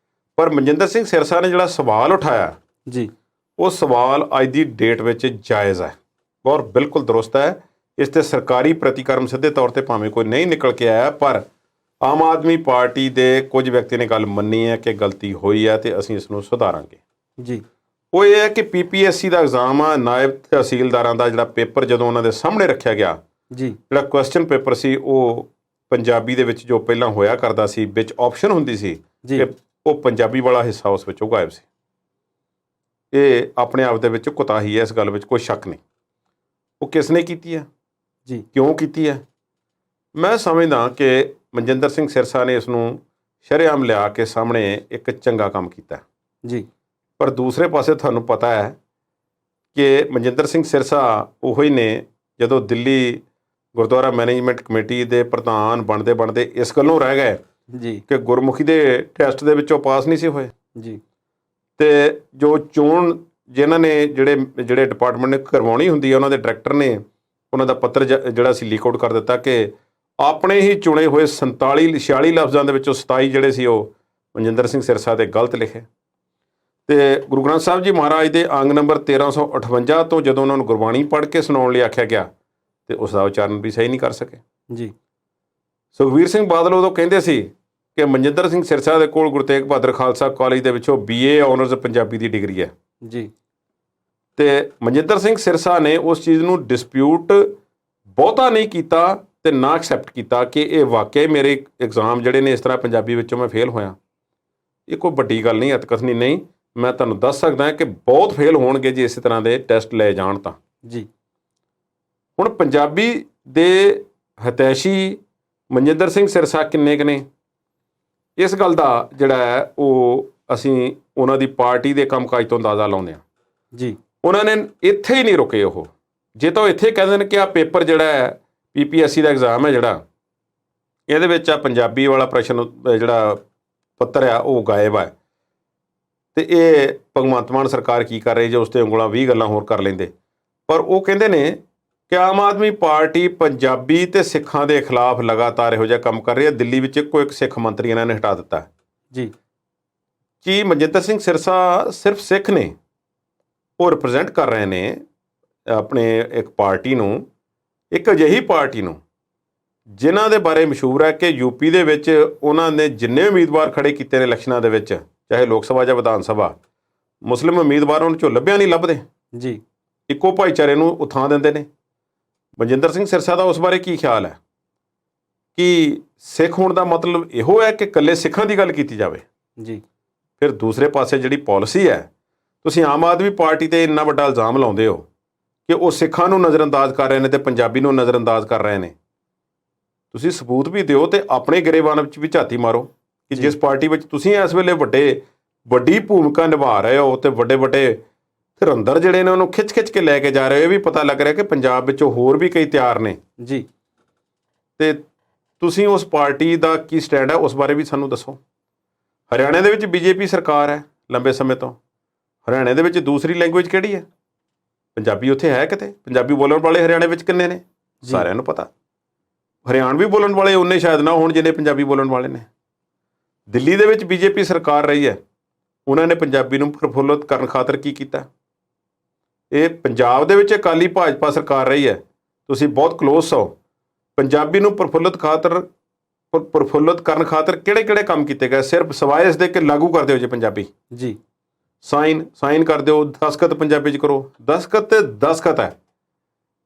ਪਰ ਮਨਜਿੰਦਰ ਸਿੰਘ ਸਿਰਸਾ ਨੇ ਜਿਹੜਾ ਸਵਾਲ ਉਠਾਇਆ ਜੀ, ਉਹ ਸਵਾਲ ਅੱਜ ਦੀ ਡੇਟ ਵਿੱਚ ਜਾਇਜ਼ ਹੈ ਔਰ ਬਿਲਕੁਲ ਦਰੁਸਤ ਹੈ। ਇਸ 'ਤੇ ਸਰਕਾਰੀ ਪ੍ਰਤੀਕਰਮ ਸਿੱਧੇ ਤੌਰ 'ਤੇ ਭਾਵੇਂ ਕੋਈ ਨਹੀਂ ਨਿਕਲ ਕੇ ਆਇਆ, ਪਰ ਆਮ ਆਦਮੀ ਪਾਰਟੀ ਦੇ ਕੁਝ ਵਿਅਕਤੀ ਨੇ ਗੱਲ ਮੰਨੀ ਹੈ ਕਿ ਗਲਤੀ ਹੋਈ ਹੈ ਤੇ ਅਸੀਂ ਇਸ ਨੂੰ ਸੁਧਾਰਾਂਗੇ ਜੀ। ਉਹ ਇਹ ਹੈ ਕਿ PPSC ਦਾ ਐਗਜ਼ਾਮ ਆ, ਨਾਇਬ ਤਹਿਸੀਲਦਾਰਾਂ ਦਾ ਜਿਹੜਾ ਪੇਪਰ ਜਦੋਂ ਉਹਨਾਂ ਦੇ ਸਾਹਮਣੇ ਰੱਖਿਆ ਗਿਆ ਜੀ, ਜਿਹੜਾ ਕੁਐਸਚਨ ਪੇਪਰ ਸੀ ਉਹ ਪੰਜਾਬੀ ਦੇ ਵਿੱਚ ਜੋ ਪਹਿਲਾਂ ਹੋਇਆ ਕਰਦਾ ਸੀ, ਵਿੱਚ ਆਪਸ਼ਨ ਹੁੰਦੀ ਸੀ ਕਿ ਉਹ ਪੰਜਾਬੀ ਵਾਲਾ ਹਿੱਸਾ ਉਸ ਵਿੱਚੋਂ ਗਾਇਬ ਸੀ। ਇਹ ਆਪਣੇ ਆਪ ਦੇ ਵਿੱਚ ਕੁਤਾਹੀ ਹੈ, ਇਸ ਗੱਲ ਵਿੱਚ ਕੋਈ ਸ਼ੱਕ ਨਹੀਂ। ਉਹ ਕਿਸ ਨੇ ਕੀਤੀ ਹੈ ਜੀ, ਕਿਉਂ ਕੀਤੀ ਹੈ? ਮੈਂ ਸਮਝਦਾ ਕਿ ਮਨਜਿੰਦਰ ਸਿੰਘ ਸਿਰਸਾ ਨੇ ਇਸ ਨੂੰ ਸ਼ਰੇਆਮ ਲਿਆ ਕੇ ਸਾਹਮਣੇ ਇੱਕ ਚੰਗਾ ਕੰਮ ਕੀਤਾ ਜੀ। ਪਰ ਦੂਸਰੇ ਪਾਸੇ ਤੁਹਾਨੂੰ ਪਤਾ ਹੈ ਕਿ ਮਨਜਿੰਦਰ ਸਿੰਘ ਸਿਰਸਾ ਉਹੋ ਹੀ ਨੇ ਜਦੋਂ ਦਿੱਲੀ ਗੁਰਦੁਆਰਾ ਮੈਨੇਜਮੈਂਟ ਕਮੇਟੀ ਦੇ ਪ੍ਰਧਾਨ ਬਣਦੇ ਇਸ ਗੱਲੋਂ ਰਹਿ ਗਏ ਜੀ ਕਿ ਗੁਰਮੁਖੀ ਦੇ ਟੈਸਟ ਦੇ ਵਿੱਚੋਂ ਪਾਸ ਨਹੀਂ ਸੀ ਹੋਏ ਜੀ, ਤੇ ਜੋ ਚੋਣ ਜਿਨ੍ਹਾਂ ਨੇ ਜਿਹੜੇ ਡਿਪਾਰਟਮੈਂਟ ਨੇ ਕਰਵਾਉਣੀ ਹੁੰਦੀ ਹੈ ਉਹਨਾਂ ਦੇ ਡਾਇਰੈਕਟਰ ਨੇ ਉਹਨਾਂ ਦਾ ਪੱਤਰ ਜਿਹੜਾ ਸੀ ਲੀਕ ਆਊਟ ਕਰ ਦਿੱਤਾ ਕਿ ਆਪਣੇ ਹੀ ਚੁਣੇ ਹੋਏ 46 ਲਫ਼ਜ਼ਾਂ ਦੇ ਵਿੱਚੋਂ 27 ਜਿਹੜੇ ਸੀ ਉਹ ਮਨਜਿੰਦਰ ਸਿੰਘ ਸਿਰਸਾ ਦੇ ਗਲਤ ਲਿਖੇ। ਤੇ ਗੁਰੂ ਗ੍ਰੰਥ ਸਾਹਿਬ ਜੀ ਮਹਾਰਾਜ ਦੇ ਅੰਗ ਨੰਬਰ 1358 ਤੋਂ ਜਦੋਂ ਉਹਨਾਂ ਨੂੰ ਗੁਰਬਾਣੀ ਪੜ੍ਹ ਕੇ ਸੁਣਾਉਣ ਲਈ ਆਖਿਆ ਗਿਆ ਤੇ ਉਸ ਦਾ ਉਚਾਰਨ ਵੀ ਸਹੀ ਨਹੀਂ ਕਰ ਸਕੇ ਜੀ। ਸੁਖਬੀਰ ਸਿੰਘ ਬਾਦਲ ਉਦੋਂ ਕਹਿੰਦੇ ਸੀ ਕਿ ਮਨਜਿੰਦਰ ਸਿੰਘ ਸਿਰਸਾ ਦੇ ਕੋਲ ਗੁਰੂ ਤੇਗ ਬਹਾਦਰ ਖਾਲਸਾ ਕਾਲਜ ਦੇ ਵਿੱਚੋਂ BA ਆਨਰਜ਼ ਪੰਜਾਬੀ ਦੀ ਡਿਗਰੀ ਹੈ ਜੀ। ਤੇ ਮਨਜਿੰਦਰ ਸਿੰਘ ਸਿਰਸਾ ਨੇ ਉਸ ਚੀਜ਼ ਨੂੰ ਡਿਸਪਿਊਟ ਬਹੁਤਾ ਨਹੀਂ ਕੀਤਾ ਤੇ ਨਾ ਐਕਸੈਪਟ ਕੀਤਾ ਕਿ ਇਹ ਵਾਕਿਆ ਮੇਰੇ ਐਗਜ਼ਾਮ ਜਿਹੜੇ ਨੇ ਇਸ ਤਰ੍ਹਾਂ ਪੰਜਾਬੀ ਵਿੱਚੋਂ ਮੈਂ ਫੇਲ ਹੋਇਆ। ਇਹ ਕੋਈ ਵੱਡੀ ਗੱਲ ਨਹੀਂ, ਅਤਕਥਨੀ ਨਹੀਂ। ਮੈਂ ਤੁਹਾਨੂੰ ਦੱਸ ਸਕਦਾ ਕਿ ਬਹੁਤ ਫੇਲ ਹੋਣਗੇ ਜੇ ਇਸੇ ਤਰ੍ਹਾਂ ਦੇ ਟੈਸਟ ਲਏ ਜਾਣ ਤਾਂ ਜੀ। ਹੁਣ ਪੰਜਾਬੀ ਦੇ ਹਿਤੈਸ਼ੀ ਮਨਜਿੰਦਰ ਸਿੰਘ ਸਿਰਸਾ ਕਿੰਨੇ ਕੁ ਨੇ, ਇਸ ਗੱਲ ਦਾ ਜਿਹੜਾ ਹੈ ਉਹ ਅਸੀਂ ਉਹਨਾਂ ਦੀ ਪਾਰਟੀ ਦੇ ਕੰਮਕਾਜ ਤੋਂ ਅੰਦਾਜ਼ਾ ਲਾਉਂਦੇ ਹਾਂ ਜੀ। ਉਹਨਾਂ ਨੇ ਇੱਥੇ ਹੀ ਨਹੀਂ ਰੁਕੇ। ਉਹ ਜੇ ਤਾਂ ਉਹ ਇੱਥੇ ਕਹਿੰਦੇ ਨੇ ਕਿ ਆਹ ਪੇਪਰ ਜਿਹੜਾ ਹੈ PPSC ਦਾ ਐਗਜ਼ਾਮ ਹੈ ਜਿਹੜਾ ਇਹਦੇ ਵਿੱਚ ਆ ਪੰਜਾਬੀ ਵਾਲਾ ਪ੍ਰਸ਼ਨ ਜਿਹੜਾ ਪੱਤਰ ਆ ਉਹ ਗਾਇਬ ਹੈ ਤੇ ਇਹ ਭਗਵੰਤ ਮਾਨ ਸਰਕਾਰ ਕੀ ਕਰ ਰਹੀ ਜੇ ਉਸ 'ਤੇ ਉਂਗਲਾਂ 20 ਗੱਲਾਂ ਹੋਰ ਕਰ ਲੈਂਦੇ। ਪਰ ਉਹ ਕਹਿੰਦੇ ਨੇ ਕਿ ਆਮ ਆਦਮੀ ਪਾਰਟੀ ਪੰਜਾਬੀ ਤੇ ਸਿੱਖਾਂ ਦੇ ਖਿਲਾਫ ਲਗਾਤਾਰ ਇਹੋ ਜਿਹਾ ਕੰਮ ਕਰ ਰਹੀ ਹੈ। ਦਿੱਲੀ ਵਿੱਚ ਇੱਕੋ ਇੱਕ ਸਿੱਖ ਮੰਤਰੀ ਇਹਨਾਂ ਨੇ ਹਟਾ ਦਿੱਤਾ ਜੀ। ਕੀ ਮਨਜਿੰਦਰ ਸਿੰਘ ਸਿਰਸਾ ਸਿਰਫ ਸਿੱਖ ਨੇ? ਉਹ ਰਿਪਰੈਜ਼ੈਂਟ ਕਰ ਰਹੇ ਨੇ ਆਪਣੇ ਇੱਕ ਪਾਰਟੀ ਨੂੰ, ਇੱਕ ਅਜਿਹੀ ਪਾਰਟੀ ਨੂੰ ਜਿਨ੍ਹਾਂ ਦੇ ਬਾਰੇ ਮਸ਼ਹੂਰ ਹੈ ਕਿ UP ਦੇ ਵਿੱਚ ਉਹਨਾਂ ਨੇ ਜਿੰਨੇ ਉਮੀਦਵਾਰ ਖੜੇ ਕੀਤੇ ਨੇ ਇਲੈਕਸ਼ਨਾਂ ਦੇ ਵਿੱਚ, ਚਾਹੇ ਲੋਕ ਸਭਾ ਜਾਂ ਵਿਧਾਨ ਸਭਾ, ਮੁਸਲਿਮ ਉਮੀਦਵਾਰ ਉਹਨਾਂ 'ਚੋਂ ਲੱਭਿਆ ਨਹੀਂ ਲੱਭਦੇ ਜੀ। ਇੱਕੋ ਭਾਈਚਾਰੇ ਨੂੰ ਉਥਾਂ ਦਿੰਦੇ ਨੇ। ਮਨਜਿੰਦਰ ਸਿੰਘ ਸਿਰਸਾ ਦਾ ਉਸ ਬਾਰੇ ਕੀ ਖਿਆਲ ਹੈ ਕਿ ਸਿੱਖ ਹੋਣ ਦਾ ਮਤਲਬ ਇਹੋ ਹੈ ਕਿ ਇਕੱਲੇ ਸਿੱਖਾਂ ਦੀ ਗੱਲ ਕੀਤੀ ਜਾਵੇ? ਜੀ। ਫਿਰ ਦੂਸਰੇ ਪਾਸੇ ਜਿਹੜੀ ਪਾਲਿਸੀ ਹੈ, ਤੁਸੀਂ ਆਮ ਆਦਮੀ ਪਾਰਟੀ 'ਤੇ ਇੰਨਾ ਵੱਡਾ ਇਲਜ਼ਾਮ ਲਾਉਂਦੇ ਹੋ ਕਿ ਉਹ ਸਿੱਖਾਂ ਨੂੰ ਨਜ਼ਰਅੰਦਾਜ਼ ਕਰ ਰਹੇ ਨੇ ਤੇ ਪੰਜਾਬੀ ਨੂੰ ਨਜ਼ਰਅੰਦਾਜ਼ ਕਰ ਰਹੇ ਨੇ। ਤੁਸੀਂ ਸਬੂਤ ਵੀ ਦਿਓ ਤੇ ਆਪਣੇ ਗਰੇਬਾਨ ਵਿੱਚ ਵੀ ਝਾਤੀ ਮਾਰੋ ਕਿ ਜਿਸ ਪਾਰਟੀ ਵਿੱਚ ਤੁਸੀਂ ਇਸ ਵੇਲੇ ਵੱਡੀ ਭੂਮਿਕਾ ਨਿਭਾ ਰਹੇ ਹੋ ਤੇ ਵੱਡੇ ਧੁਰੰਦਰ ਜਿਹੜੇ ਨੇ ਉਹਨੂੰ ਖਿੱਚ ਕੇ ਲੈ ਕੇ ਜਾ ਰਹੇ ਹੋ। ਇਹ ਵੀ ਪਤਾ ਲੱਗ ਰਿਹਾ ਕਿ ਪੰਜਾਬ ਵਿੱਚੋਂ ਹੋਰ ਵੀ ਕਈ ਤਿਆਰ ਨੇ ਜੀ। ਤੇ ਤੁਸੀਂ ਉਸ ਪਾਰਟੀ ਦਾ ਕੀ ਸਟੈਂਡ ਹੈ ਉਸ ਬਾਰੇ ਵੀ ਸਾਨੂੰ ਦੱਸੋ। ਹਰਿਆਣੇ ਦੇ ਵਿੱਚ BJP ਸਰਕਾਰ ਹੈ ਲੰਬੇ ਸਮੇਂ ਤੋਂ। ਹਰਿਆਣੇ ਦੇ ਵਿੱਚ ਦੂਸਰੀ ਲੈਂਗੁਏਜ ਕਿਹੜੀ ਹੈ? ਪੰਜਾਬੀ ਉੱਥੇ ਹੈ ਕਿਤੇ? ਪੰਜਾਬੀ ਬੋਲਣ ਵਾਲੇ ਹਰਿਆਣੇ ਵਿੱਚ ਕਿੰਨੇ ਨੇ? ਸਾਰਿਆਂ ਨੂੰ ਪਤਾ। ਹਰਿਆਣਵੀ ਬੋਲਣ ਵਾਲੇ ਉਨੇ ਸ਼ਾਇਦ ਨਾ ਹੋਣ ਜਿੰਨੇ ਪੰਜਾਬੀ ਬੋਲਣ ਵਾਲੇ ਨੇ। ਦਿੱਲੀ ਦੇ ਵਿੱਚ BJP ਸਰਕਾਰ ਰਹੀ ਹੈ, ਉਹਨਾਂ ਨੇ ਪੰਜਾਬੀ ਨੂੰ ਪ੍ਰਫੁੱਲਤ ਕਰਨ ਖਾਤਰ ਕੀ ਕੀਤਾ? ਇਹ ਪੰਜਾਬ ਦੇ ਵਿੱਚ ਅਕਾਲੀ ਭਾਜਪਾ ਸਰਕਾਰ ਰਹੀ ਹੈ, ਤੁਸੀਂ ਬਹੁਤ ਕਲੋਜ਼ ਹੋ। ਪੰਜਾਬੀ ਨੂੰ ਪ੍ਰਫੁੱਲਤ ਕਰਨ ਖਾਤਰ ਕਿਹੜੇ ਕੰਮ ਕੀਤੇ ਗਏ? ਸਿਰਫ ਸਵਾਏ ਇਸ ਦੇ ਕਿ ਲਾਗੂ ਕਰ ਦਿਓ ਜੇ ਪੰਜਾਬੀ ਜੀ। ਸਾਈਨ ਕਰ ਦਿਓ, ਦਸਖਤ ਪੰਜਾਬੀ 'ਚ ਕਰੋ। ਦਸਖਤ ਤੇ ਦਸਖਤ ਹੈ।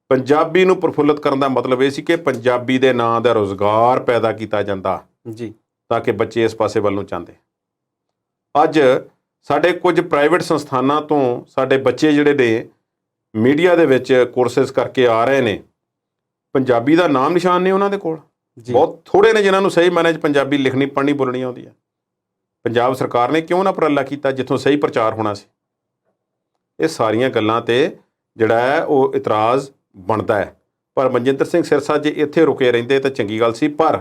ਪੰਜਾਬੀ ਨੂੰ ਪ੍ਰਫੁੱਲਤ ਕਰਨ ਦਾ ਮਤਲਬ ਇਹ ਸੀ ਕਿ ਪੰਜਾਬੀ ਦੇ ਨਾਂ ਦਾ ਰੁਜ਼ਗਾਰ ਪੈਦਾ ਕੀਤਾ ਜਾਂਦਾ ਜੀ, ਤਾਂ ਕਿ ਬੱਚੇ ਇਸ ਪਾਸੇ ਵੱਲ ਨੂੰ ਚਾਹੁੰਦੇ। ਅੱਜ ਸਾਡੇ ਕੁਝ ਪ੍ਰਾਈਵੇਟ ਸੰਸਥਾਨਾਂ ਤੋਂ ਸਾਡੇ ਬੱਚੇ ਜਿਹੜੇ ਨੇ ਮੀਡੀਆ ਦੇ ਵਿੱਚ ਕੋਰਸਿਸ ਕਰਕੇ ਆ ਰਹੇ ਨੇ, ਪੰਜਾਬੀ ਦਾ ਨਾਮ ਨਿਸ਼ਾਨ ਨਹੀਂ ਉਹਨਾਂ ਦੇ ਕੋਲ। ਬਹੁਤ ਥੋੜ੍ਹੇ ਨੇ ਜਿਨ੍ਹਾਂ ਨੂੰ ਸਹੀ ਮਾਇਨੇ 'ਚ ਪੰਜਾਬੀ ਲਿਖਣੀ ਪੜ੍ਹਨੀ ਬੋਲਣੀ ਆਉਂਦੀ ਹੈ। ਪੰਜਾਬ ਸਰਕਾਰ ਨੇ ਕਿਉਂ ਨਾ ਉਪਰਾਲਾ ਕੀਤਾ ਜਿੱਥੋਂ ਸਹੀ ਪ੍ਰਚਾਰ ਹੋਣਾ ਸੀ? ਇਹ ਸਾਰੀਆਂ ਗੱਲਾਂ 'ਤੇ ਜਿਹੜਾ ਹੈ ਉਹ ਇਤਰਾਜ਼ ਬਣਦਾ ਹੈ। ਪਰ ਮਨਜਿੰਦਰ ਸਿੰਘ ਸਿਰਸਾ ਜੇ ਇੱਥੇ ਰੁਕੇ ਰਹਿੰਦੇ ਤਾਂ ਚੰਗੀ ਗੱਲ ਸੀ। ਪਰ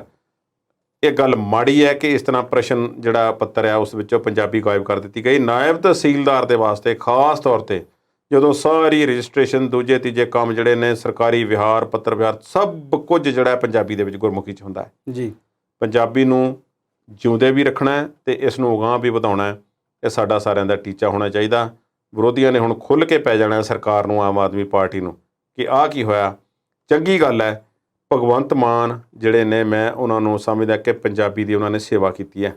ਇਹ ਗੱਲ ਮਾੜੀ ਹੈ ਕਿ ਇਸ ਤਰ੍ਹਾਂ ਪ੍ਰਸ਼ਨ ਜਿਹੜਾ ਪੱਤਰ ਹੈ ਉਸ ਵਿੱਚੋਂ ਪੰਜਾਬੀ ਗਾਇਬ ਕਰ ਦਿੱਤੀ ਗਈ। ਨਾਇਬ ਤਹਿਸੀਲਦਾਰ ਦੇ ਵਾਸਤੇ ਖਾਸ ਤੌਰ 'ਤੇ ਜਦੋਂ ਸਾਰੀ ਰਜਿਸਟ੍ਰੇਸ਼ਨ ਦੂਜੇ ਤੀਜੇ ਕੰਮ ਜਿਹੜੇ ਨੇ ਸਰਕਾਰੀ ਵਿਹਾਰ ਪੱਤਰ ਵਿਹਾਰ ਸਭ ਕੁਝ ਜਿਹੜਾ ਪੰਜਾਬੀ ਦੇ ਵਿੱਚ ਗੁਰਮੁਖੀ 'ਚ ਹੁੰਦਾ ਹੈ ਜੀ। ਪੰਜਾਬੀ ਨੂੰ ਜਿਉਂਦੇ ਵੀ ਰੱਖਣਾ ਹੈ ਤੇ ਇਸ ਨੂੰ ਅਗਾਂਹ ਵੀ ਵਧਾਉਣਾ ਹੈ। ਇਹ ਸਾਡਾ ਸਾਰਿਆਂ ਦਾ ਟੀਚਾ ਹੋਣਾ ਚਾਹੀਦਾ। ਵਿਰੋਧੀਆਂ ਨੇ ਹੁਣ ਖੁੱਲ੍ਹ ਕੇ ਪੈ ਜਾਣਾ ਸਰਕਾਰ ਨੂੰ, ਆਮ ਆਦਮੀ ਪਾਰਟੀ ਨੂੰ, ਕਿ ਆਹ ਕੀ ਹੋਇਆ। ਚੰਗੀ ਗੱਲ ਹੈ ਭਗਵੰਤ ਮਾਨ ਜਿਹੜੇ ਨੇ, ਮੈਂ ਉਹਨਾਂ ਨੂੰ ਸਮਝਦਾ ਕਿ ਪੰਜਾਬੀ ਦੀ ਉਹਨਾਂ ਨੇ ਸੇਵਾ ਕੀਤੀ ਹੈ।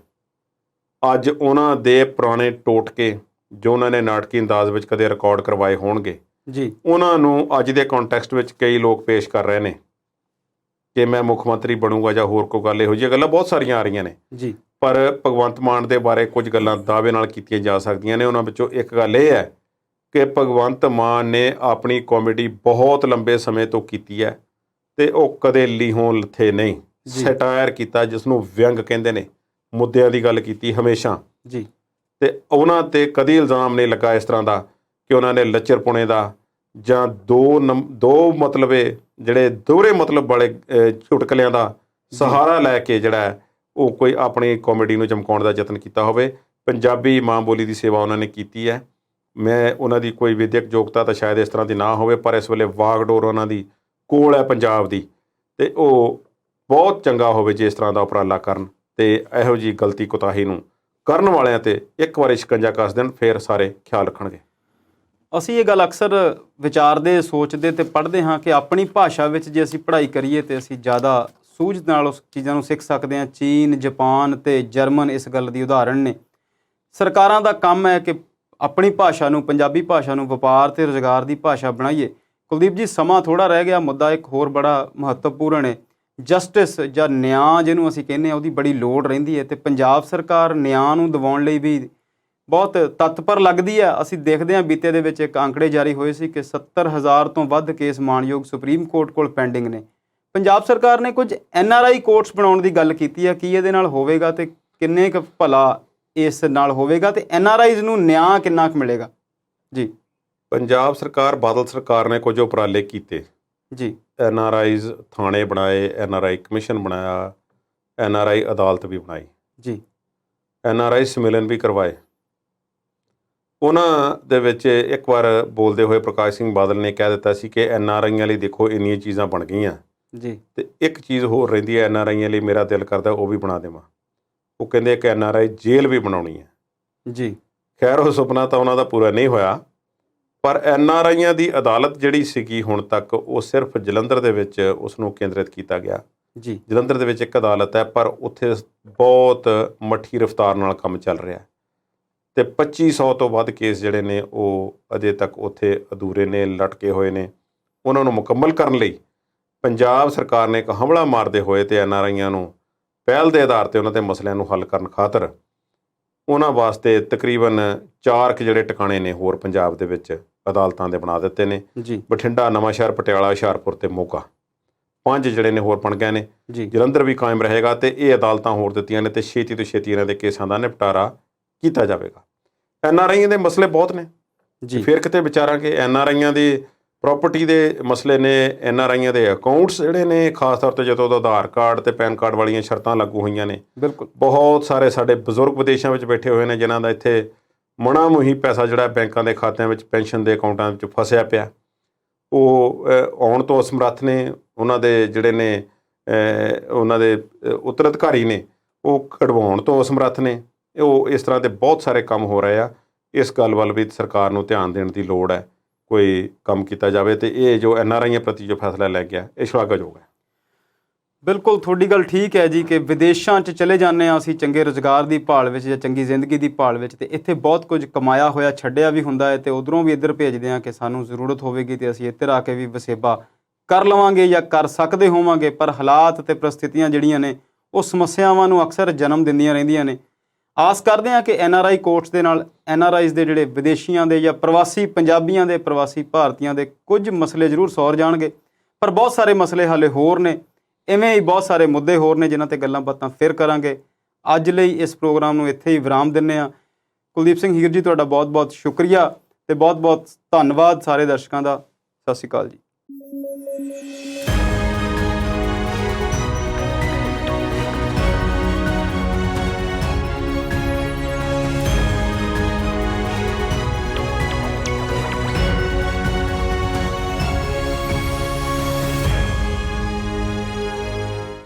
ਅੱਜ ਉਹਨਾਂ ਦੇ ਪੁਰਾਣੇ ਟੋਟਕੇ ਜੋ ਉਹਨਾਂ ਨੇ ਨਾਟਕੀ ਅੰਦਾਜ਼ ਵਿੱਚ ਕਦੇ ਰਿਕਾਰਡ ਕਰਵਾਏ ਹੋਣਗੇ ਜੀ, ਉਹਨਾਂ ਨੂੰ ਅੱਜ ਦੇ ਕੰਟੈਕਸਟ ਵਿੱਚ ਕਈ ਲੋਕ ਪੇਸ਼ ਕਰ ਰਹੇ ਨੇ ਕਿ ਮੈਂ ਮੁੱਖ ਮੰਤਰੀ ਬਣੂੰਗਾ ਜਾਂ ਹੋਰ ਕੋਈ ਗੱਲ। ਇਹੋ ਜਿਹੀਆਂ ਗੱਲਾਂ ਬਹੁਤ ਸਾਰੀਆਂ ਆ ਰਹੀਆਂ ਨੇ ਜੀ। ਪਰ ਭਗਵੰਤ ਮਾਨ ਦੇ ਬਾਰੇ ਕੁਝ ਗੱਲਾਂ ਦਾਅਵੇ ਨਾਲ ਕੀਤੀਆਂ ਜਾ ਸਕਦੀਆਂ ਨੇ। ਉਹਨਾਂ ਵਿੱਚੋਂ ਇੱਕ ਗੱਲ ਇਹ ਹੈ ਕਿ ਭਗਵੰਤ ਮਾਨ ਨੇ ਆਪਣੀ ਕਾਮੇਡੀ ਬਹੁਤ ਲੰਬੇ ਸਮੇਂ ਤੋਂ ਕੀਤੀ ਹੈ ਤੇ ਉਹ ਕਦੇ ਲੀਹੋਂ ਲੱਥੇ ਨਹੀਂ। ਸੈਟਾਇਰ ਕੀਤਾ, ਜਿਸ ਨੂੰ ਵਿਅੰਗ ਕਹਿੰਦੇ ਨੇ, ਮੁੱਦਿਆਂ ਦੀ ਗੱਲ ਕੀਤੀ ਹਮੇਸ਼ਾ ਜੀ। ਤੇ ਉਹਨਾਂ 'ਤੇ ਕਦੀ ਇਲਜ਼ਾਮ ਨਹੀਂ ਲੱਗਾ ਇਸ ਤਰ੍ਹਾਂ ਦਾ ਕਿ ਉਹਨਾਂ ਨੇ ਲੱਚਰਪੁਣੇ ਦਾ ਜਾਂ ਦੋ ਮਤਲਬੇ ਜਿਹੜੇ ਦੋਹਰੇ ਮਤਲਬ ਵਾਲੇ ਚੁਟਕਲਿਆਂ ਦਾ ਸਹਾਰਾ ਲੈ ਕੇ ਜਿਹੜਾ ਉਹ ਕੋਈ ਆਪਣੀ ਕਾਮੇਡੀ ਨੂੰ ਚਮਕਾਉਣ ਦਾ ਯਤਨ ਕੀਤਾ ਹੋਵੇ। ਪੰਜਾਬੀ ਮਾਂ ਬੋਲੀ ਦੀ ਸੇਵਾ ਉਹਨਾਂ ਨੇ ਕੀਤੀ ਹੈ। ਮੈਂ ਉਹਨਾਂ ਦੀ ਕੋਈ ਵਿਦਿਅਕ ਯੋਗਤਾ ਤਾਂ ਸ਼ਾਇਦ ਇਸ ਤਰ੍ਹਾਂ ਦੀ ਨਾ ਹੋਵੇ, ਪਰ ਇਸ ਵੇਲੇ ਵਾਗਡੋਰ ਉਹਨਾਂ ਦੀ ਕੋਲ ਹੈ ਪੰਜਾਬ ਦੀ, ਤੇ ਉਹ ਬਹੁਤ ਚੰਗਾ ਹੋਵੇ ਜੇ ਇਸ ਤਰ੍ਹਾਂ ਦਾ ਉਪਰਾਲਾ ਕਰਨ ਤੇ ਇਹੋ ਜਿਹੀ ਗਲਤੀ ਕੁਤਾਹੀ ਨੂੰ ਕਰਨ ਵਾਲਿਆਂ ਤੇ ਇੱਕ ਵਾਰੀ ਸ਼ਿਕੰਜਾ ਕੱਸ ਦੇਣ, ਫਿਰ ਸਾਰੇ ਖਿਆਲ ਰੱਖਣਗੇ। ਅਸੀਂ ਇਹ ਗੱਲ ਅਕਸਰ ਵਿਚਾਰਦੇ, ਸੋਚਦੇ ਤੇ ਪੜ੍ਹਦੇ ਹਾਂ ਕਿ ਆਪਣੀ ਭਾਸ਼ਾ ਵਿੱਚ ਜੇ ਅਸੀਂ ਪੜ੍ਹਾਈ ਕਰੀਏ ਤੇ ਅਸੀਂ ਜ਼ਿਆਦਾ ਸੂਝ ਨਾਲ ਉਸ ਚੀਜ਼ਾਂ ਨੂੰ ਸਿੱਖ ਸਕਦੇ ਹਾਂ। ਚੀਨ, ਜਾਪਾਨ ਤੇ ਜਰਮਨ ਇਸ ਗੱਲ ਦੀ ਉਦਾਹਰਣ ਨੇ। ਸਰਕਾਰਾਂ ਦਾ ਕੰਮ ਹੈ ਕਿ ਆਪਣੀ ਭਾਸ਼ਾ ਨੂੰ, ਪੰਜਾਬੀ ਭਾਸ਼ਾ ਨੂੰ ਵਪਾਰ ਤੇ ਰੁਜ਼ਗਾਰ ਦੀ ਭਾਸ਼ਾ ਬਣਾਈਏ। ਕੁਲਦੀਪ ਜੀ, ਸਮਾਂ ਥੋੜ੍ਹਾ ਰਹਿ ਗਿਆ, ਮੁੱਦਾ ਇੱਕ ਹੋਰ ਬੜਾ ਮਹੱਤਵਪੂਰਨ ਹੈ। ਜਸਟਿਸ ਜਾਂ ਨਿਆਂ ਜਿਹਨੂੰ ਅਸੀਂ ਕਹਿੰਦੇ ਹਾਂ, ਉਹਦੀ ਬੜੀ ਲੋੜ ਰਹਿੰਦੀ ਹੈ ਤੇ ਪੰਜਾਬ ਸਰਕਾਰ ਨਿਆਂ ਨੂੰ ਦਿਵਾਉਣ ਲਈ ਵੀ ਬਹੁਤ ਤਤਪਰ ਲੱਗਦੀ ਹੈ। ਅਸੀਂ ਦੇਖਦੇ ਹਾਂ ਬੀਤੇ ਦੇ ਵਿੱਚ ਇੱਕ ਅੰਕੜੇ ਜਾਰੀ ਹੋਏ ਸੀ ਕਿ 70,000 ਤੋਂ ਵੱਧ ਕੇਸ ਮਾਣਯੋਗ ਸੁਪਰੀਮ ਕੋਰਟ ਕੋਲ ਪੈਂਡਿੰਗ ਨੇ। ਪੰਜਾਬ ਸਰਕਾਰ ਨੇ ਕੁਝ NRI ਕੋਰਟਸ ਬਣਾਉਣ ਦੀ ਗੱਲ ਕੀਤੀ ਹੈ। ਕੀ ਇਹਦੇ ਨਾਲ ਹੋਵੇਗਾ ਤੇ ਕਿੰਨੇ ਕੁ ਭਲਾ ਇਸ ਨਾਲ ਹੋਵੇਗਾ ਤੇ NRIs ਨੂੰ ਨਿਆਂ ਕਿੰਨਾ ਕੁ ਮਿਲੇਗਾ? ਜੀ। ਪੰਜਾਬ ਸਰਕਾਰ, ਬਾਦਲ ਸਰਕਾਰ ਨੇ ਕੁਝ ਉਪਰਾਲੇ ਕੀਤੇ ਜੀ। NRIs ਥਾਣੇ ਬਣਾਏ, NRI ਕਮਿਸ਼ਨ ਬਣਾਇਆ, NRI ਅਦਾਲਤ ਵੀ ਬਣਾਈ ਜੀ। NRI ਸੰਮੇਲਨ ਵੀ ਕਰਵਾਏ। ਉਹਨਾਂ ਦੇ ਵਿੱਚ ਇੱਕ ਵਾਰ ਬੋਲਦੇ ਹੋਏ ਪ੍ਰਕਾਸ਼ ਸਿੰਘ ਬਾਦਲ ਨੇ ਕਹਿ ਦਿੱਤਾ ਸੀ ਕਿ NRIਆਂ ਲਈ ਦੇਖੋ ਇੰਨੀਆਂ ਚੀਜ਼ਾਂ ਬਣ ਗਈਆਂ ਜੀ, ਤੇ ਇੱਕ ਚੀਜ਼ ਹੋਰ ਰਹਿੰਦੀ ਹੈ NRIਆਂ ਲਈ, ਮੇਰਾ ਦਿਲ ਕਰਦਾ ਉਹ ਵੀ ਬਣਾ ਦੇਵਾਂ। ਉਹ ਕਹਿੰਦੇ ਕਿ NRI ਜੇਲ੍ਹ ਵੀ ਬਣਾਉਣੀ ਹੈ। ਜੀ। ਖੈਰ ਉਹ ਸੁਪਨਾ ਤਾਂ ਉਹਨਾਂ ਦਾ ਪੂਰਾ ਨਹੀਂ ਹੋਇਆ, ਪਰ NRIਆਂ ਦੀ ਅਦਾਲਤ ਜਿਹੜੀ ਸੀਗੀ ਹੁਣ ਤੱਕ, ਉਹ ਸਿਰਫ ਜਲੰਧਰ ਦੇ ਵਿੱਚ ਉਸ ਨੂੰ ਕੇਂਦਰਿਤ ਕੀਤਾ ਗਿਆ। ਜੀ। ਜਲੰਧਰ ਦੇ ਵਿੱਚ ਇੱਕ ਅਦਾਲਤ ਹੈ, ਪਰ ਉੱਥੇ ਬਹੁਤ ਮੱਠੀ ਰਫ਼ਤਾਰ ਨਾਲ ਕੰਮ ਚੱਲ ਰਿਹਾ ਤੇ 2500 ਤੋਂ ਵੱਧ ਕੇਸ ਜਿਹੜੇ ਨੇ ਉਹ ਅਜੇ ਤੱਕ ਉੱਥੇ ਅਧੂਰੇ ਨੇ, ਲਟਕੇ ਹੋਏ ਨੇ। ਉਹਨਾਂ ਨੂੰ ਮੁਕੰਮਲ ਕਰਨ ਲਈ ਪੰਜਾਬ ਸਰਕਾਰ ਨੇ ਇੱਕ ਹਮਲਾ ਮਾਰਦੇ ਹੋਏ ਤੇ NRIਆਂ ਨੂੰ ਪਹਿਲ ਦੇ ਆਧਾਰ 'ਤੇ ਉਹਨਾਂ ਦੇ ਮਸਲਿਆਂ ਨੂੰ ਹੱਲ ਕਰਨ ਖਾਤਰ ਉਹਨਾਂ ਵਾਸਤੇ ਤਕਰੀਬਨ 4 ਜਿਹੜੇ ਟਿਕਾਣੇ ਨੇ ਹੋਰ ਪੰਜਾਬ ਦੇ ਵਿੱਚ ਅਦਾਲਤਾਂ ਦੇ ਬਣਾ ਦਿੱਤੇ ਨੇ। ਜੀ। ਬਠਿੰਡਾ, ਨਵਾਂਸ਼ਹਿਰ, ਪਟਿਆਲਾ, ਹੁਸ਼ਿਆਰਪੁਰ ਤੇ ਮੋਗਾ, 5 ਜਿਹੜੇ ਨੇ ਹੋਰ ਬਣ ਗਏ ਨੇ। ਜੀ। ਜਲੰਧਰ ਵੀ ਕਾਇਮ ਰਹੇਗਾ ਤੇ ਇਹ ਅਦਾਲਤਾਂ ਹੋਰ ਦਿੱਤੀਆਂ ਨੇ ਤੇ ਛੇਤੀ ਤੋਂ ਛੇਤੀ ਇਹਨਾਂ ਦੇ ਕੇਸਾਂ ਦਾ ਨਿਪਟਾਰਾ ਕੀਤਾ ਜਾਵੇਗਾ। NRIਆਂ ਦੇ ਮਸਲੇ ਬਹੁਤ ਨੇ ਜੀ। ਫਿਰ ਕਿਤੇ ਵਿਚਾਰਾਂਗੇ। NRIਆਂ ਦੀ ਪ੍ਰਾਪਰਟੀ ਦੇ ਮਸਲੇ ਨੇ, NRIਆਂ ਦੇ ਅਕਾਊਂਟਸ ਜਿਹੜੇ ਨੇ, ਖਾਸ ਤੌਰ 'ਤੇ ਜਦੋਂ ਆਧਾਰ ਕਾਰਡ ਤੇ ਪੈਨ ਕਾਰਡ ਵਾਲੀਆਂ ਸ਼ਰਤਾਂ ਲਾਗੂ ਹੋਈਆਂ ਨੇ। ਬਿਲਕੁਲ। ਬਹੁਤ ਸਾਰੇ ਸਾਡੇ ਬਜ਼ੁਰਗ ਵਿਦੇਸ਼ਾਂ ਵਿੱਚ ਬੈਠੇ ਹੋਏ ਨੇ ਜਿਨ੍ਹਾਂ ਦਾ ਇੱਥੇ ਮਣਾ ਮੁਹੀ ਪੈਸਾ ਜਿਹੜਾ ਬੈਂਕਾਂ ਦੇ ਖਾਤਿਆਂ ਵਿੱਚ, ਪੈਨਸ਼ਨ ਦੇ ਅਕਾਊਂਟਾਂ ਵਿੱਚ ਫਸਿਆ ਪਿਆ। ਉਹ ਆਉਣ ਤੋਂ ਅਸਮਰੱਥ ਨੇ। ਉਹਨਾਂ ਦੇ ਜਿਹੜੇ ਨੇ ਉਹਨਾਂ ਦੇ ਉੱਤਰਾਧਿਕਾਰੀ ਨੇ ਉਹ ਕਢਵਾਉਣ ਤੋਂ ਅਸਮਰੱਥ ਨੇ। ਉਹ ਇਸ ਤਰ੍ਹਾਂ ਦੇ ਬਹੁਤ ਸਾਰੇ ਕੰਮ ਹੋ ਰਹੇ ਆ। ਇਸ ਗੱਲ ਵੱਲ ਵੀ ਸਰਕਾਰ ਨੂੰ ਧਿਆਨ ਦੇਣ ਦੀ ਲੋੜ ਹੈ, ਕੋਈ ਕੰਮ ਕੀਤਾ ਜਾਵੇ ਤੇ ਇਹ ਜੋ NRIਆਂ ਪ੍ਰਤੀ ਜੋ ਫੈਸਲਾ ਲੈ ਗਿਆ ਇਹ ਸ਼ਲਾਘਾਯੋਗ ਹੈ। ਬਿਲਕੁਲ, ਤੁਹਾਡੀ ਗੱਲ ਠੀਕ ਹੈ ਜੀ ਕਿ ਵਿਦੇਸ਼ਾਂ 'ਚ ਚਲੇ ਜਾਂਦੇ ਹਾਂ ਅਸੀਂ ਚੰਗੇ ਰੁਜ਼ਗਾਰ ਦੀ ਭਾਲ ਵਿੱਚ ਜਾਂ ਚੰਗੀ ਜ਼ਿੰਦਗੀ ਦੀ ਭਾਲ ਵਿੱਚ, ਤੇ ਇੱਥੇ ਬਹੁਤ ਕੁਝ ਕਮਾਇਆ ਹੋਇਆ ਛੱਡਿਆ ਵੀ ਹੁੰਦਾ ਹੈ ਤੇ ਉੱਧਰੋਂ ਵੀ ਇੱਧਰ ਭੇਜਦੇ ਹਾਂ ਕਿ ਸਾਨੂੰ ਜ਼ਰੂਰਤ ਹੋਵੇਗੀ ਤੇ ਅਸੀਂ ਇੱਧਰ ਆ ਕੇ ਵੀ ਵਸੇਬਾ ਕਰ ਲਵਾਂਗੇ ਜਾਂ ਕਰ ਸਕਦੇ ਹੋਵਾਂਗੇ। ਪਰ ਹਾਲਾਤ ਤੇ ਪ੍ਰਸਥਿਤੀਆਂ ਜਿਹੜੀਆਂ ਨੇ ਉਹ ਸਮੱਸਿਆਵਾਂ ਨੂੰ ਅਕਸਰ ਜਨਮ ਦਿੰਦੀਆਂ ਰਹਿੰਦੀਆਂ ਨੇ। ਆਸ ਕਰਦੇ ਹਾਂ ਕਿ NRI ਕੋਰਟਸ ਦੇ ਨਾਲ NRIs ਦੇ ਜਿਹੜੇ ਵਿਦੇਸ਼ੀਆਂ ਦੇ ਜਾਂ ਪ੍ਰਵਾਸੀ ਪੰਜਾਬੀਆਂ ਦੇ, ਪ੍ਰਵਾਸੀ ਭਾਰਤੀਆਂ ਦੇ ਕੁਝ ਮਸਲੇ ਜ਼ਰੂਰ ਸੌਰ ਜਾਣਗੇ, ਪਰ ਬਹੁਤ ਸਾਰੇ ਮਸਲੇ ਹਾਲੇ ਹੋਰ ਨੇ। ਇਵੇਂ ਹੀ ਬਹੁਤ ਸਾਰੇ ਮੁੱਦੇ ਹੋਰ ਨੇ ਜਿਨ੍ਹਾਂ 'ਤੇ ਗੱਲਾਂ ਬਾਤਾਂ ਫਿਰ ਕਰਾਂਗੇ। ਅੱਜ ਲਈ ਇਸ ਪ੍ਰੋਗਰਾਮ ਨੂੰ ਇੱਥੇ ਹੀ ਵਿਰਾਮ ਦਿੰਦੇ ਹਾਂ। ਕੁਲਦੀਪ ਸਿੰਘ ਹੀਰ ਜੀ, ਤੁਹਾਡਾ ਬਹੁਤ ਬਹੁਤ ਸ਼ੁਕਰੀਆ ਤੇ ਬਹੁਤ ਬਹੁਤ ਧੰਨਵਾਦ ਸਾਰੇ ਦਰਸ਼ਕਾਂ ਦਾ। ਸਤਿ ਸ਼੍ਰੀ ਅਕਾਲ ਜੀ।